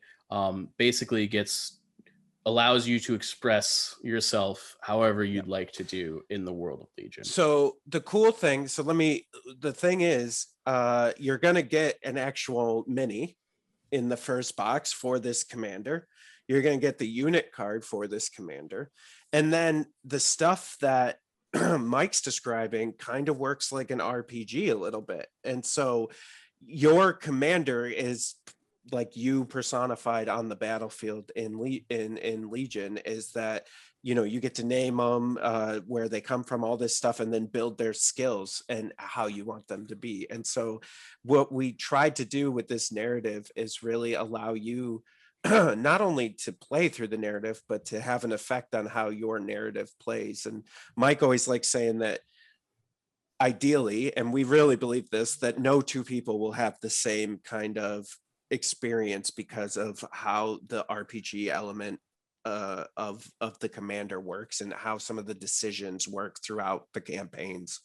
basically gets allows you to express yourself however you'd like to do in the world of Legion. So the cool thing, the thing is, you're going to get an actual mini in the first box for this commander. You're going to get the unit card for this commander. And then the stuff that Mike's describing kind of works like an RPG a little bit. And so your commander is like you personified on the battlefield in Legion, is that, you know, you get to name them, where they come from, all this stuff, and then build their skills and how you want them to be. And so what we tried to do with this narrative is really allow you not only to play through the narrative, but to have an effect on how your narrative plays. And Mike always likes saying that ideally, and we really believe this, that no two people will have the same kind of experience because of how the RPG element of the commander works and how some of the decisions work throughout the campaigns.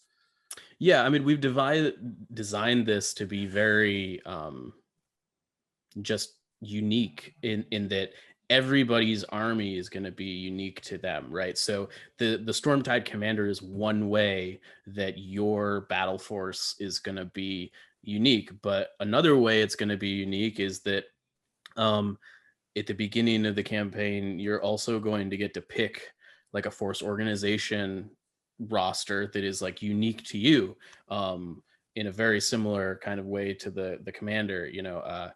Yeah, I mean, we've designed this to be very just unique in that everybody's army is going to be unique to them, right? So the Stormtide commander is one way that your battle force is going to be unique, but another way it's going to be unique is that at the beginning of the campaign, you're also going to get to pick like a force organization roster that is like unique to you, in a very similar kind of way to the commander, you know.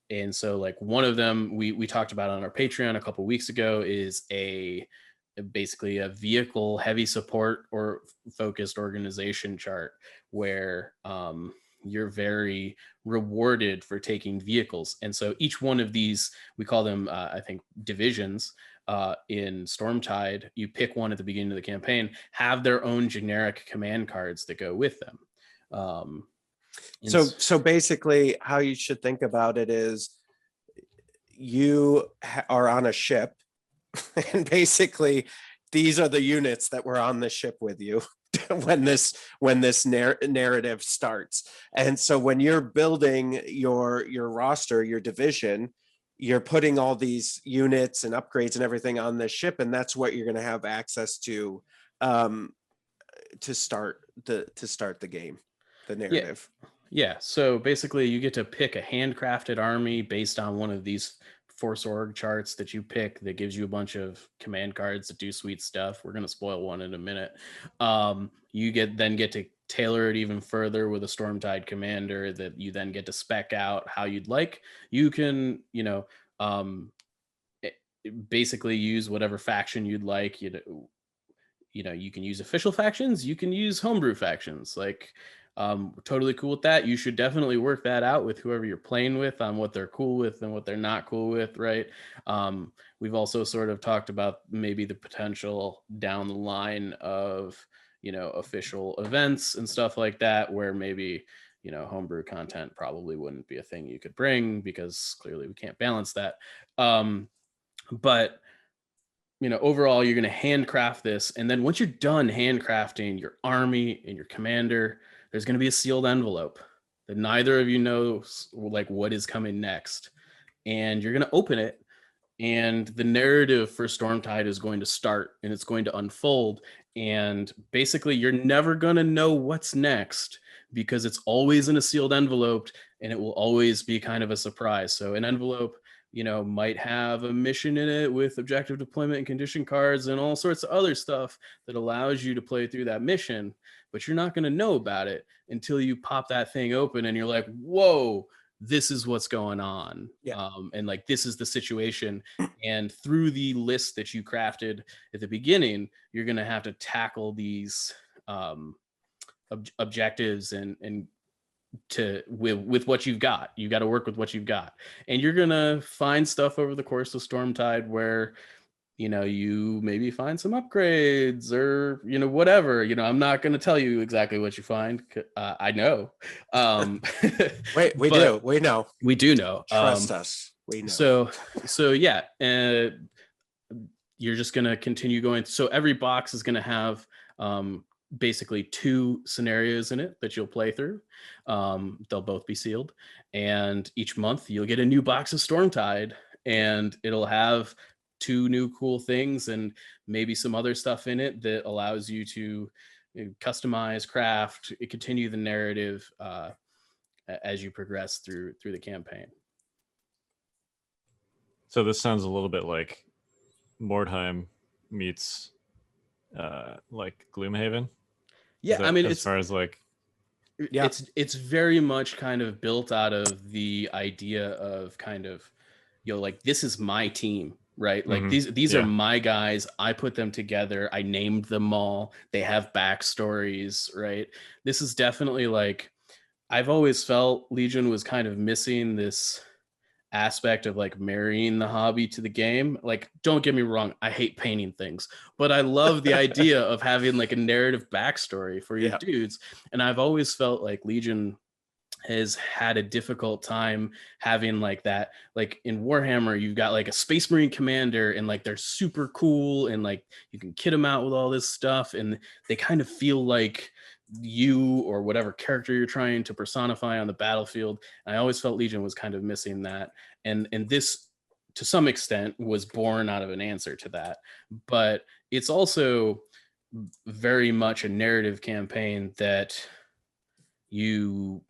And so like one of them we talked about on our Patreon a couple of weeks ago is basically a vehicle heavy support or focused organization chart where you're very rewarded for taking vehicles. And so each one of these, we call them, I think, divisions in Stormtide, you pick one at the beginning of the campaign, have their own generic command cards that go with them. So basically how you should think about it is you are on a ship and basically these are the units that were on the ship with you when this narrative starts. And so when you're building your roster, your division, you're putting all these units and upgrades and everything on this ship, and that's what you're going to have access to start the game, the narrative. Yeah. So basically you get to pick a handcrafted army based on one of these force org charts that you pick that gives you a bunch of command cards that do sweet stuff. We're going to spoil one in a minute. You get to tailor it even further with a Stormtide commander that you then get to spec out how you'd like. You can, basically use whatever faction you'd like. You can use official factions, you can use homebrew factions. Like, we're totally cool with that. You should definitely work that out with whoever you're playing with on what they're cool with and what they're not cool with, right? We've also sort of talked about maybe the potential down the line of, official events and stuff like that, where maybe, homebrew content probably wouldn't be a thing you could bring because clearly we can't balance that. But overall, you're going to handcraft this. And then once you're done handcrafting your army and your commander, there's going to be a sealed envelope that neither of you knows like what is coming next. And you're going to open it. And the narrative for Stormtide is going to start and it's going to unfold. And basically, you're never going to know what's next because it's always in a sealed envelope and it will always be kind of a surprise. So an envelope, might have a mission in it with objective deployment and condition cards and all sorts of other stuff that allows you to play through that mission, but you're not going to know about it until you pop that thing open and you're like, whoa, this is what's going on. Yeah. And like, this is the situation. And through the list that you crafted at the beginning, you're going to have to tackle these objectives and with what you've got. You got to work with what you've got, and you're gonna find stuff over the course of Stormtide where you maybe find some upgrades or whatever. I'm not going to tell you exactly what you find. I know. We do know. Trust us. We know. So yeah, you're just going to continue going. So every box is going to have basically 2 scenarios in it that you'll play through. They'll both be sealed, and each month you'll get a new box of Stormtide, and it'll have two new cool things and maybe some other stuff in it that allows you to customize, craft, continue the narrative as you progress through the campaign. So this sounds a little bit like Mordheim meets like Gloomhaven. Yeah, I mean, as far as like, Yeah. it's very much kind of built out of the idea of kind of, like, this is my team, right? Like these are my guys. I put them together. I named them all. They have backstories, right? This is definitely like, I've always felt Legion was kind of missing this aspect of like marrying the hobby to the game. Like, don't get me wrong, I hate painting things, but I love the idea of having like a narrative backstory for your dudes. And I've always felt like Legion has had a difficult time having like that. Like in Warhammer, you've got like a Space Marine commander and like they're super cool and like you can kit them out with all this stuff and they kind of feel like you or whatever character you're trying to personify on the battlefield. And I always felt Legion was kind of missing that. And this to some extent was born out of an answer to that. But it's also very much a narrative campaign that you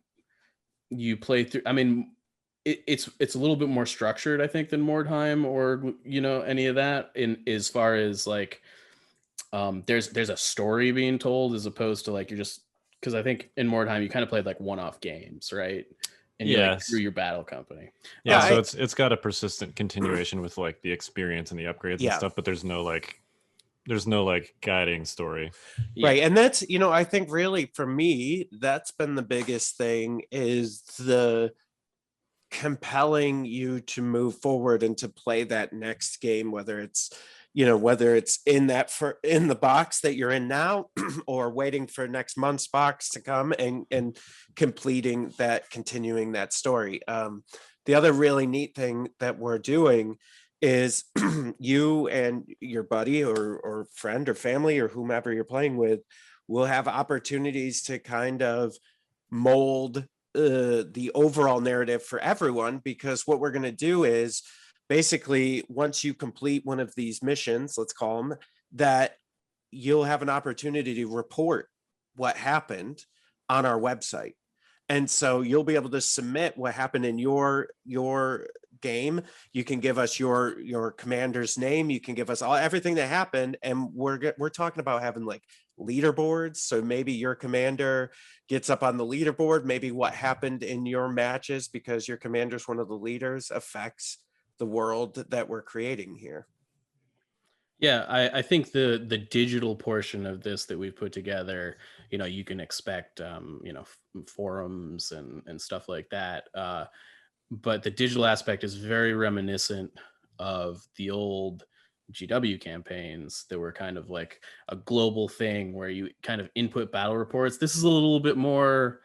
play through. I mean, it's a little bit more structured, I think, than Mordheim or any of that, in as far as like there's a story being told as opposed to like you're just, because I think in Mordheim you kind of played like one-off games, right? And you like through your battle company. So it's got a persistent continuation with like the experience and the upgrades and stuff, but there's no like guiding story. Right. And that's, I think really for me, that's been the biggest thing, is the compelling you to move forward and to play that next game, whether it's in the box that you're in now or waiting for next month's box to come and continuing that story. The other really neat thing that we're doing is you and your buddy or friend or family or whomever you're playing with will have opportunities to kind of mold the overall narrative for everyone, because what we're going to do is basically, once you complete one of these missions, let's call them, that you'll have an opportunity to report what happened on our website. And so you'll be able to submit what happened in your game. You can give us your commander's name. You can give us everything that happened. And we're talking about having like leaderboards. So maybe your commander gets up on the leaderboard. Maybe what happened in your matches, because your commander's one of the leaders, affects the world that we're creating here. Yeah, I think the digital portion of this that we've put together, you can expect, forums and stuff like that. But the digital aspect is very reminiscent of the old GW campaigns that were kind of like a global thing where you kind of input battle reports. This is a little bit more,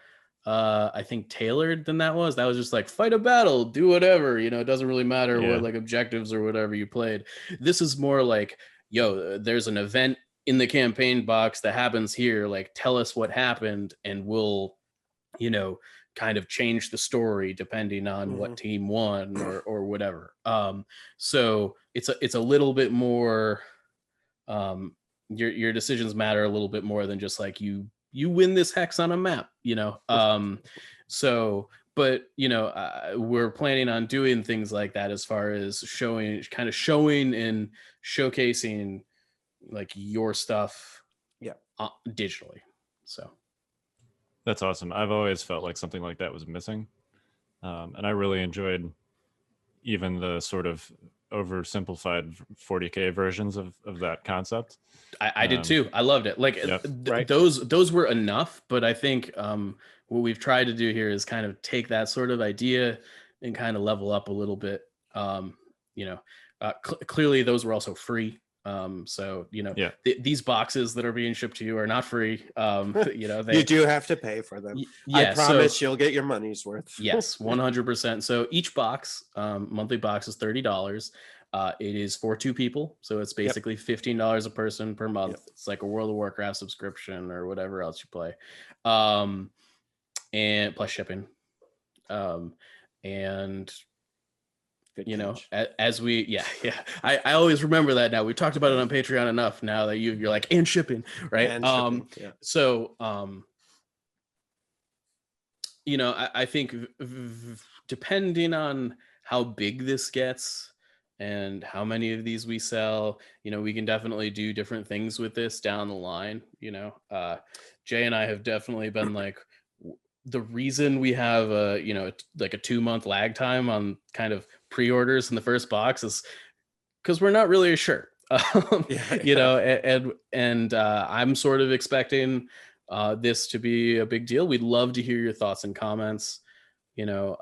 I think, tailored than that was. That was just like, fight a battle, do whatever, it doesn't really matter what like objectives or whatever you played. This is more like, there's an event in the campaign box that happens here, like tell us what happened and we'll kind of change the story depending on what team won or whatever. So it's a little bit more, your decisions matter a little bit more than just like you win this hex on a map, so, but we're planning on doing things like that as far as showing and showcasing like your stuff digitally. So that's awesome. I've always felt like something like that was missing, and I really enjoyed even the sort of oversimplified 40K versions of that concept. I did too. I loved it. Like those were enough, but I think what we've tried to do here is kind of take that sort of idea and kind of level up a little bit. Clearly those were also free. So these boxes that are being shipped to you are not free. You do have to pay for them. I promise you'll get your money's worth. Yes, 100%. So each box, monthly box, is $30. It is for two people, so it's basically $15 a person per month. It's like a World of Warcraft subscription or whatever else you play, and plus shipping. And Good you know, catch. as we, I always remember that now. We talked about it on Patreon enough now that you're like, and shipping, right? And shipping, yeah. So, you know, I think depending on how big this gets and how many of these we sell, you know, we can definitely do different things with this down the line. You know, Jay and I have definitely been like, the reason we have a, you know, like a 2-month lag time on kind of pre-orders in the first box is because we're not really sure. You know, and I'm sort of expecting this to be a big deal. We'd love to hear your thoughts and comments. You know,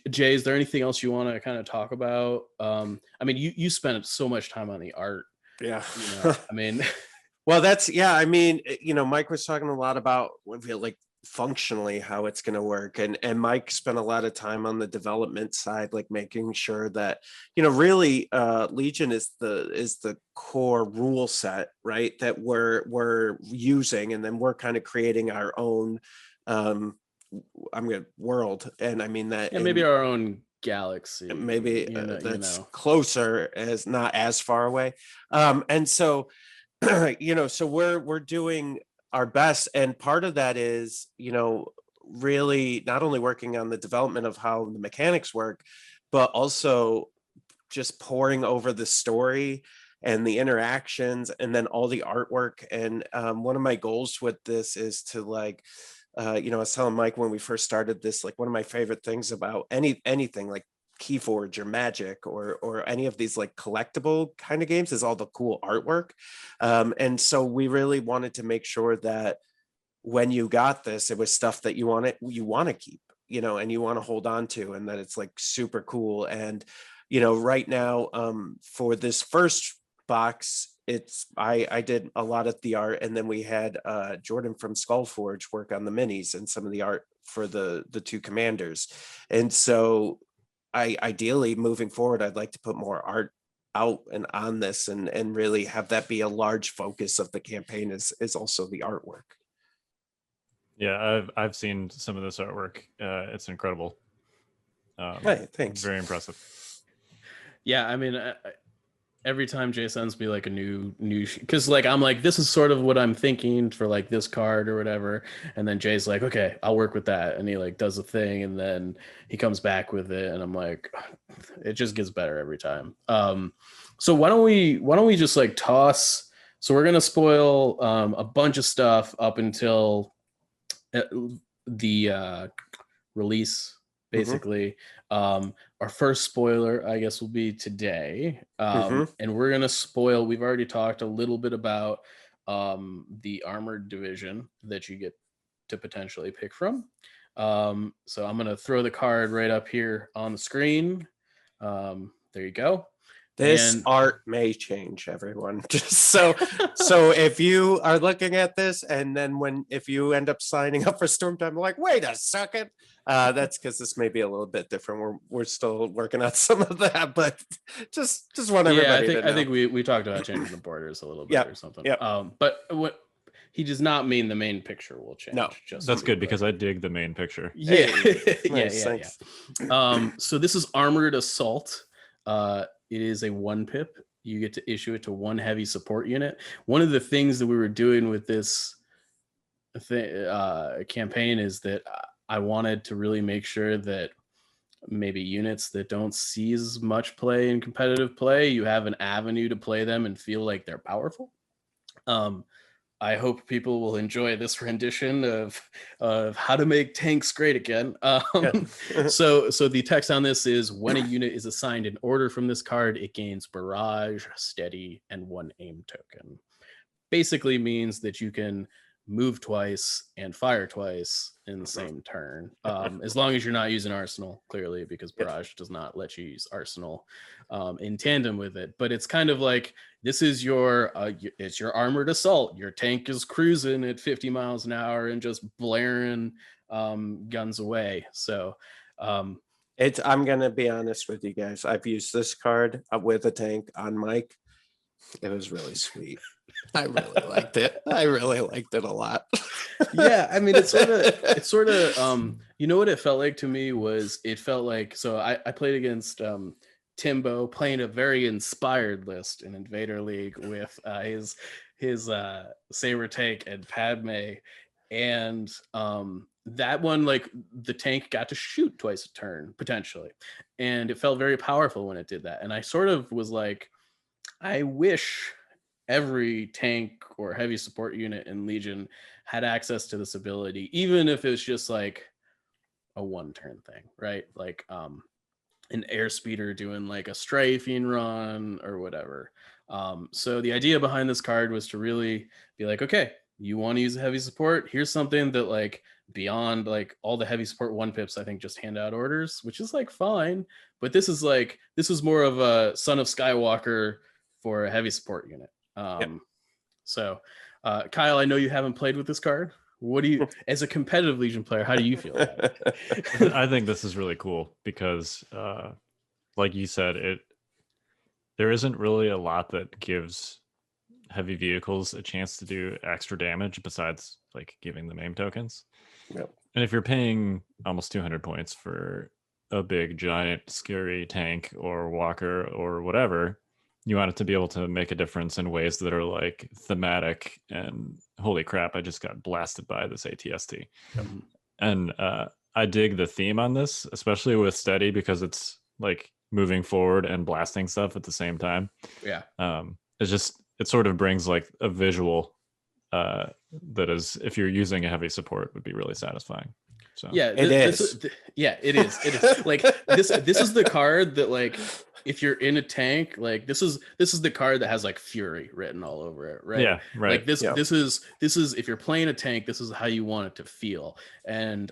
Jay, is there anything else you want to kind of talk about? I mean, you spent so much time on the art. Yeah. You know, I mean, well, that's, yeah. I mean, you know, Mike was talking a lot about like functionally how it's going to work, and Mike spent a lot of time on the development side, like making sure that, you know, really Legion is the core rule set, right, that we're using, and then we're kind of creating our own world, and I mean that, maybe our own galaxy, maybe that's closer, as not as far away, and so you know, so we're doing our best, and part of that is, you know, really not only working on the development of how the mechanics work, but also just pouring over the story and the interactions, and then all the artwork. And one of my goals with this is to, like, you know, I was telling Mike when we first started this, like, one of my favorite things about anything like Keyforge or Magic or any of these like collectible kind of games is all the cool artwork. And so we really wanted to make sure that when you got this, it was stuff that you want to keep, you know, and you want to hold on to, and that it's like super cool. And, you know, right now, for this first box, I did a lot of the art, and then we had Jordan from Skullforge work on the minis and some of the art for the two commanders. And so ideally moving forward, I'd like to put more art out and on this, and really have that be a large focus of the campaign is also the artwork. Yeah, I've seen some of this artwork. It's incredible. Hey, thanks. Very impressive. Yeah, I mean, every time Jay sends me like a new because like I'm like, this is sort of what I'm thinking for like this card or whatever, and then Jay's like, okay, I'll work with that, and he like does a thing, and then he comes back with it, and I'm like, it just gets better every time. So why don't we just like toss, so we're gonna spoil a bunch of stuff up until the release, basically. Our first spoiler, I guess, will be today, and we're gonna spoil. We've already talked a little bit about the armored division that you get to potentially pick from. So I'm gonna throw the card right up here on the screen. There you go. This art may change, everyone. Just so if you are looking at this, and then if you end up signing up for Stormtide, like, wait a second, that's because this may be a little bit different. We're still working on some of that, but just want everybody to know. I think we talked about changing the borders a little bit or something. But what he does not mean the main picture will change. No, that's good, because I dig the main picture. Yeah, nice, yeah. So this is Armored Assault. It is a 1-pip. You get to issue it to 1 heavy support unit. One of the things that we were doing with this campaign is that I wanted to really make sure that maybe units that don't see as much play in competitive play, you have an avenue to play them and feel like they're powerful. I hope people will enjoy this rendition of how to make tanks great again. So the text on this is, when a unit is assigned an order from this card, it gains barrage, steady, and 1 aim token. Basically means that you can move twice and fire twice in the same turn, as long as you're not using Arsenal, clearly, because barrage does not let you use Arsenal in tandem with it. But it's kind of like, this is it's your armored assault. Your tank is cruising at 50 miles an hour and just blaring guns away. So I'm gonna be honest with you guys, I've used this card with a tank on Mike. It was really sweet. I really liked it. I really liked it a lot. Yeah, I mean, it's sort of you know what it felt like to me was, it felt like, so I played against Timbo playing a very inspired list in Invader League with his Saber tank and Padme, and that one, like, the tank got to shoot twice a turn potentially, and it felt very powerful when it did that. And I sort of was like, I wish every tank or heavy support unit in Legion had access to this ability, even if it's just like a one turn thing, right? Like an airspeeder doing like a strafing run or whatever. So the idea behind this card was to really be like, okay, you want to use a heavy support? Here's something that, like, beyond like all the heavy support 1-pips, I think just hand out orders, which is like fine. But this is more of a Son of Skywalker for a heavy support unit. So Kyle, I know you haven't played with this card. What do you, as a competitive Legion player, how do you feel about it? I think this is really cool because, like you said, there isn't really a lot that gives heavy vehicles a chance to do extra damage besides like giving them aim tokens. Yep. And if you're paying almost 200 points for a big, giant, scary tank or walker or whatever, you want it to be able to make a difference in ways that are like thematic and holy crap, I just got blasted by this ATST. And I dig the theme on this, especially with Steady, because it's like moving forward and blasting stuff at the same time. Yeah. It sort of brings like a visual that is, if you're using a heavy support, would be really satisfying. So yeah, it is. It is. Like this is the card that, like, if you're in a tank, like this is the card that has like Fury written all over it, right? Yeah, right. Like this is if you're playing a tank, this is how you want it to feel. And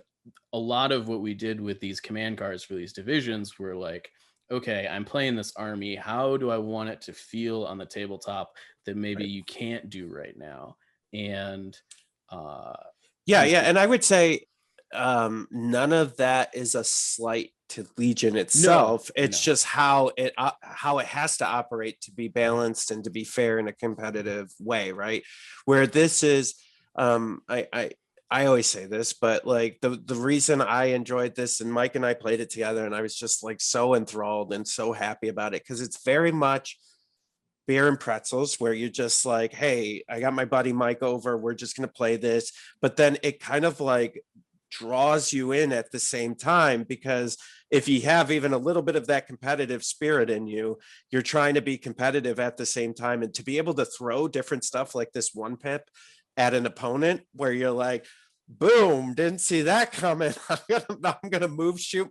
a lot of what we did with these command cards for these divisions were like, okay, I'm playing this army. How do I want it to feel on the tabletop that maybe you can't do right now? And and I would say none of that is a slight to Legion itself. It's just how it has to operate to be balanced and to be fair in a competitive way, right? Where this is, I always say this, but like the reason I enjoyed this, and Mike and I played it together, and I was just like so enthralled and so happy about it, because it's very much beer and pretzels, where you're just like, hey, I got my buddy Mike over, we're just going to play this. But then it kind of like draws you in at the same time, because if you have even a little bit of that competitive spirit in you, you're trying to be competitive at the same time. And to be able to throw different stuff like this 1-pip at an opponent where you're like, boom, didn't see that coming. I'm gonna move, shoot.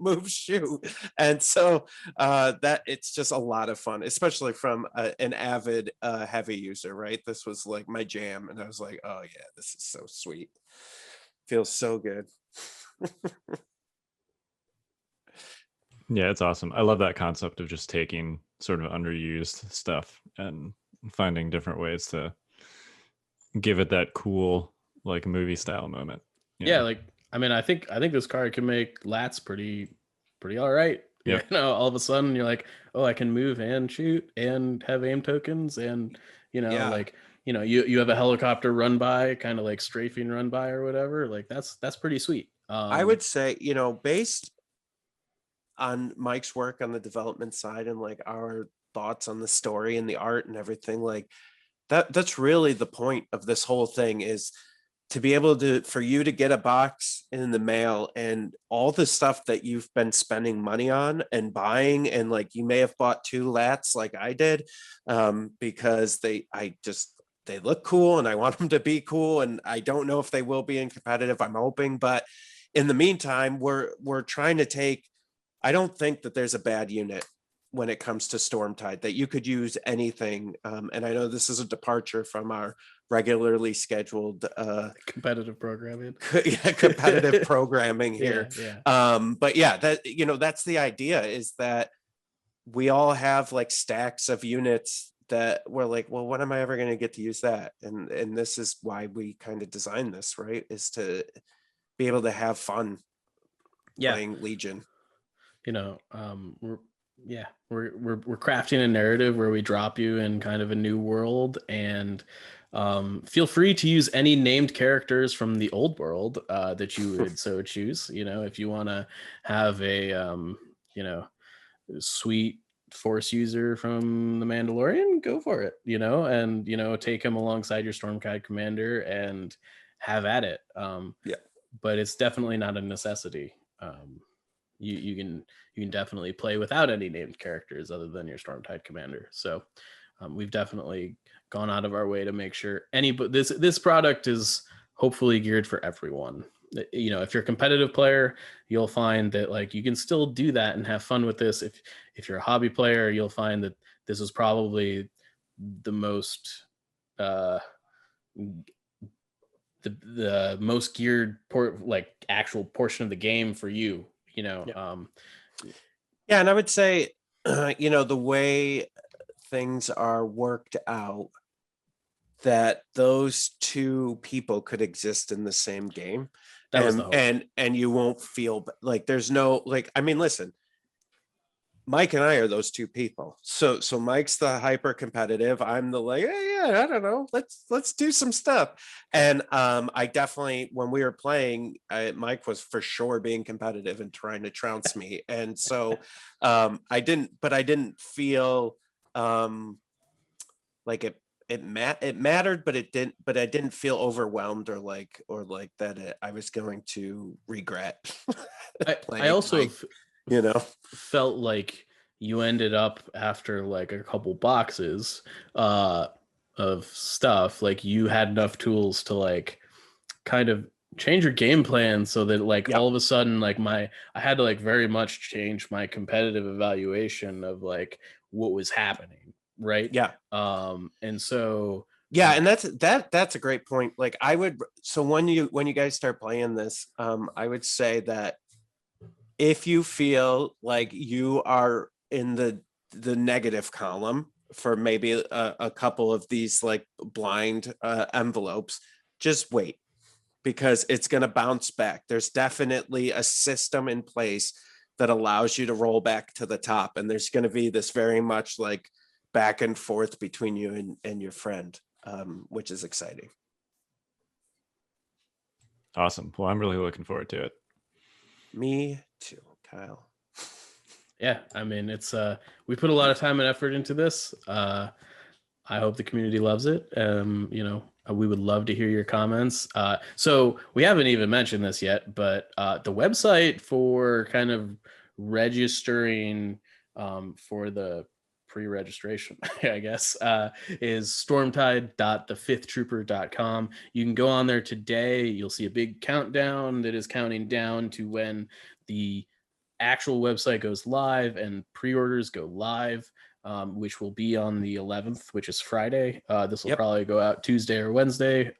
And so that it's just a lot of fun, especially from an avid heavy user, right? This was like my jam, and I was like, oh yeah, this is so sweet. Feels so good. Yeah, it's awesome. I love that concept of just taking sort of underused stuff and finding different ways to give it that cool, like, movie style moment. Yeah, like, I mean, I think this card can make LAATs pretty all right. Yeah. You know, all of a sudden you're like, oh, I can move and shoot and have aim tokens, and like, you have a helicopter run by, kind of like strafing run by or whatever. Like that's pretty sweet. I would say, based on Mike's work on the development side and like our thoughts on the story and the art and everything, like that's really the point of this whole thing, is to be able to, for you to get a box in the mail and all the stuff that you've been spending money on and buying, and like you may have bought 2 LAATs like I did, because they look cool and I want them to be cool, and I don't know if they will be in competitive, I'm hoping. But in the meantime, we're trying to take, I don't think that there's a bad unit when it comes to Stormtide, that you could use anything. And I know this is a departure from our regularly scheduled competitive programming. Competitive programming here. Yeah. But yeah, that that's the idea, is that we all have like stacks of units that we're like, well, when am I ever going to get to use that? And this is why we kind of designed this, right? Is to be able to have fun playing Legion. We're crafting a narrative where we drop you in kind of a new world, and feel free to use any named characters from the old world that you would so choose. If you want to have a sweet Force user from The Mandalorian, go for it, and take him alongside your Stormtide commander and have at it. But it's definitely not a necessity. You can definitely play without any named characters other than your Stormtide commander. So we've definitely gone out of our way to make sure this product is hopefully geared for everyone. If you're a competitive player, you'll find that like you can still do that and have fun with this. If you're a hobby player, you'll find that this is probably the most the most geared actual portion of the game for you. And I would say the way things are worked out, that those two people could exist in the same game. That was the hope. And you won't feel like there's no listen, Mike and I are those two people. So Mike's the hyper competitive. I'm the I don't know. Let's do some stuff. And I definitely, when we were playing, Mike was for sure being competitive and trying to trounce me. And so I didn't feel like it mattered, but I didn't feel overwhelmed or like that I was going to regret. I also felt like you ended up after like a couple boxes of stuff, like you had enough tools to like kind of change your game plan so that all of a sudden like I had to like very much change my competitive evaluation of like what was happening. Right. And so and that's a great point. Like when you guys start playing this, I would say that if you feel like you are in the negative column for maybe a couple of these like blind envelopes, just wait, because it's going to bounce back. There's definitely a system in place that allows you to roll back to the top, and there's going to be this very much like back and forth between you and your friend, which is exciting. Awesome. Well, I'm really looking forward to it. Me too, Kyle. Yeah, I mean, it's we put a lot of time and effort into this. I hope the community loves it. We would love to hear your comments. So we haven't even mentioned this yet, but the website for kind of registering for the pre-registration, I guess, is stormtide.thefifthtrooper.com. You can go on there today. You'll see a big countdown that is counting down to when the actual website goes live and pre-orders go live, which will be on the 11th, which is Friday. This will probably go out Tuesday or Wednesday.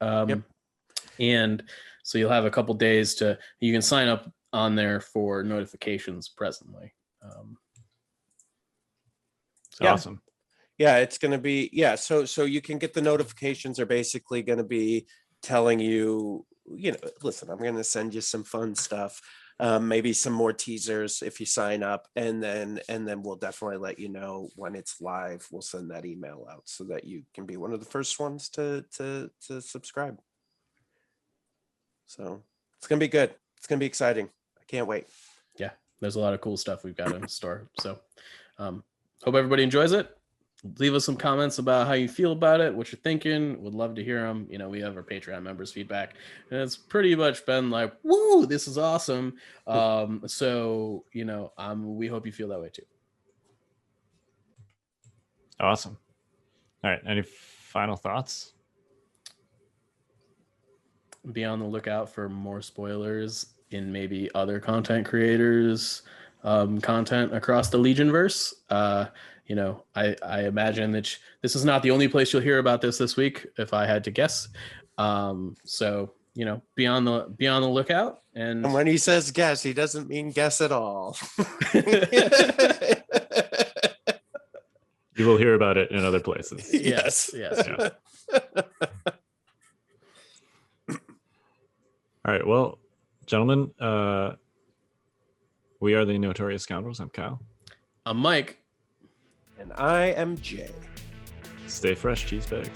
And so you'll have a couple days you can sign up on there for notifications presently. Awesome. It's going to be, so you can get the notifications are basically going to be telling you, listen, I'm going to send you some fun stuff, maybe some more teasers if you sign up, and then we'll definitely let you know when it's live. We'll send that email out so that you can be one of the first ones to subscribe. So it's going to be good. It's going to be exciting. I can't wait. Yeah, there's a lot of cool stuff we've got in store. So hope everybody enjoys it. Leave us some comments about how you feel about it, what you're thinking. Would love to hear them. We have our Patreon members feedback, and it's pretty much been like, woo, this is awesome. So we hope you feel that way too. Awesome. All right, any final thoughts? Be on the lookout for more spoilers in maybe other content creators content across the Legionverse. I imagine that this is not the only place you'll hear about this week, if I had to guess. So be on the lookout. And when he says guess, he doesn't mean guess at all. You will hear about it in other places. Yes. Yeah. All right. Well, gentlemen, we are the Notorious Scoundrels. I'm Kyle. I'm Mike. And I am Jay. Stay fresh, cheese bags.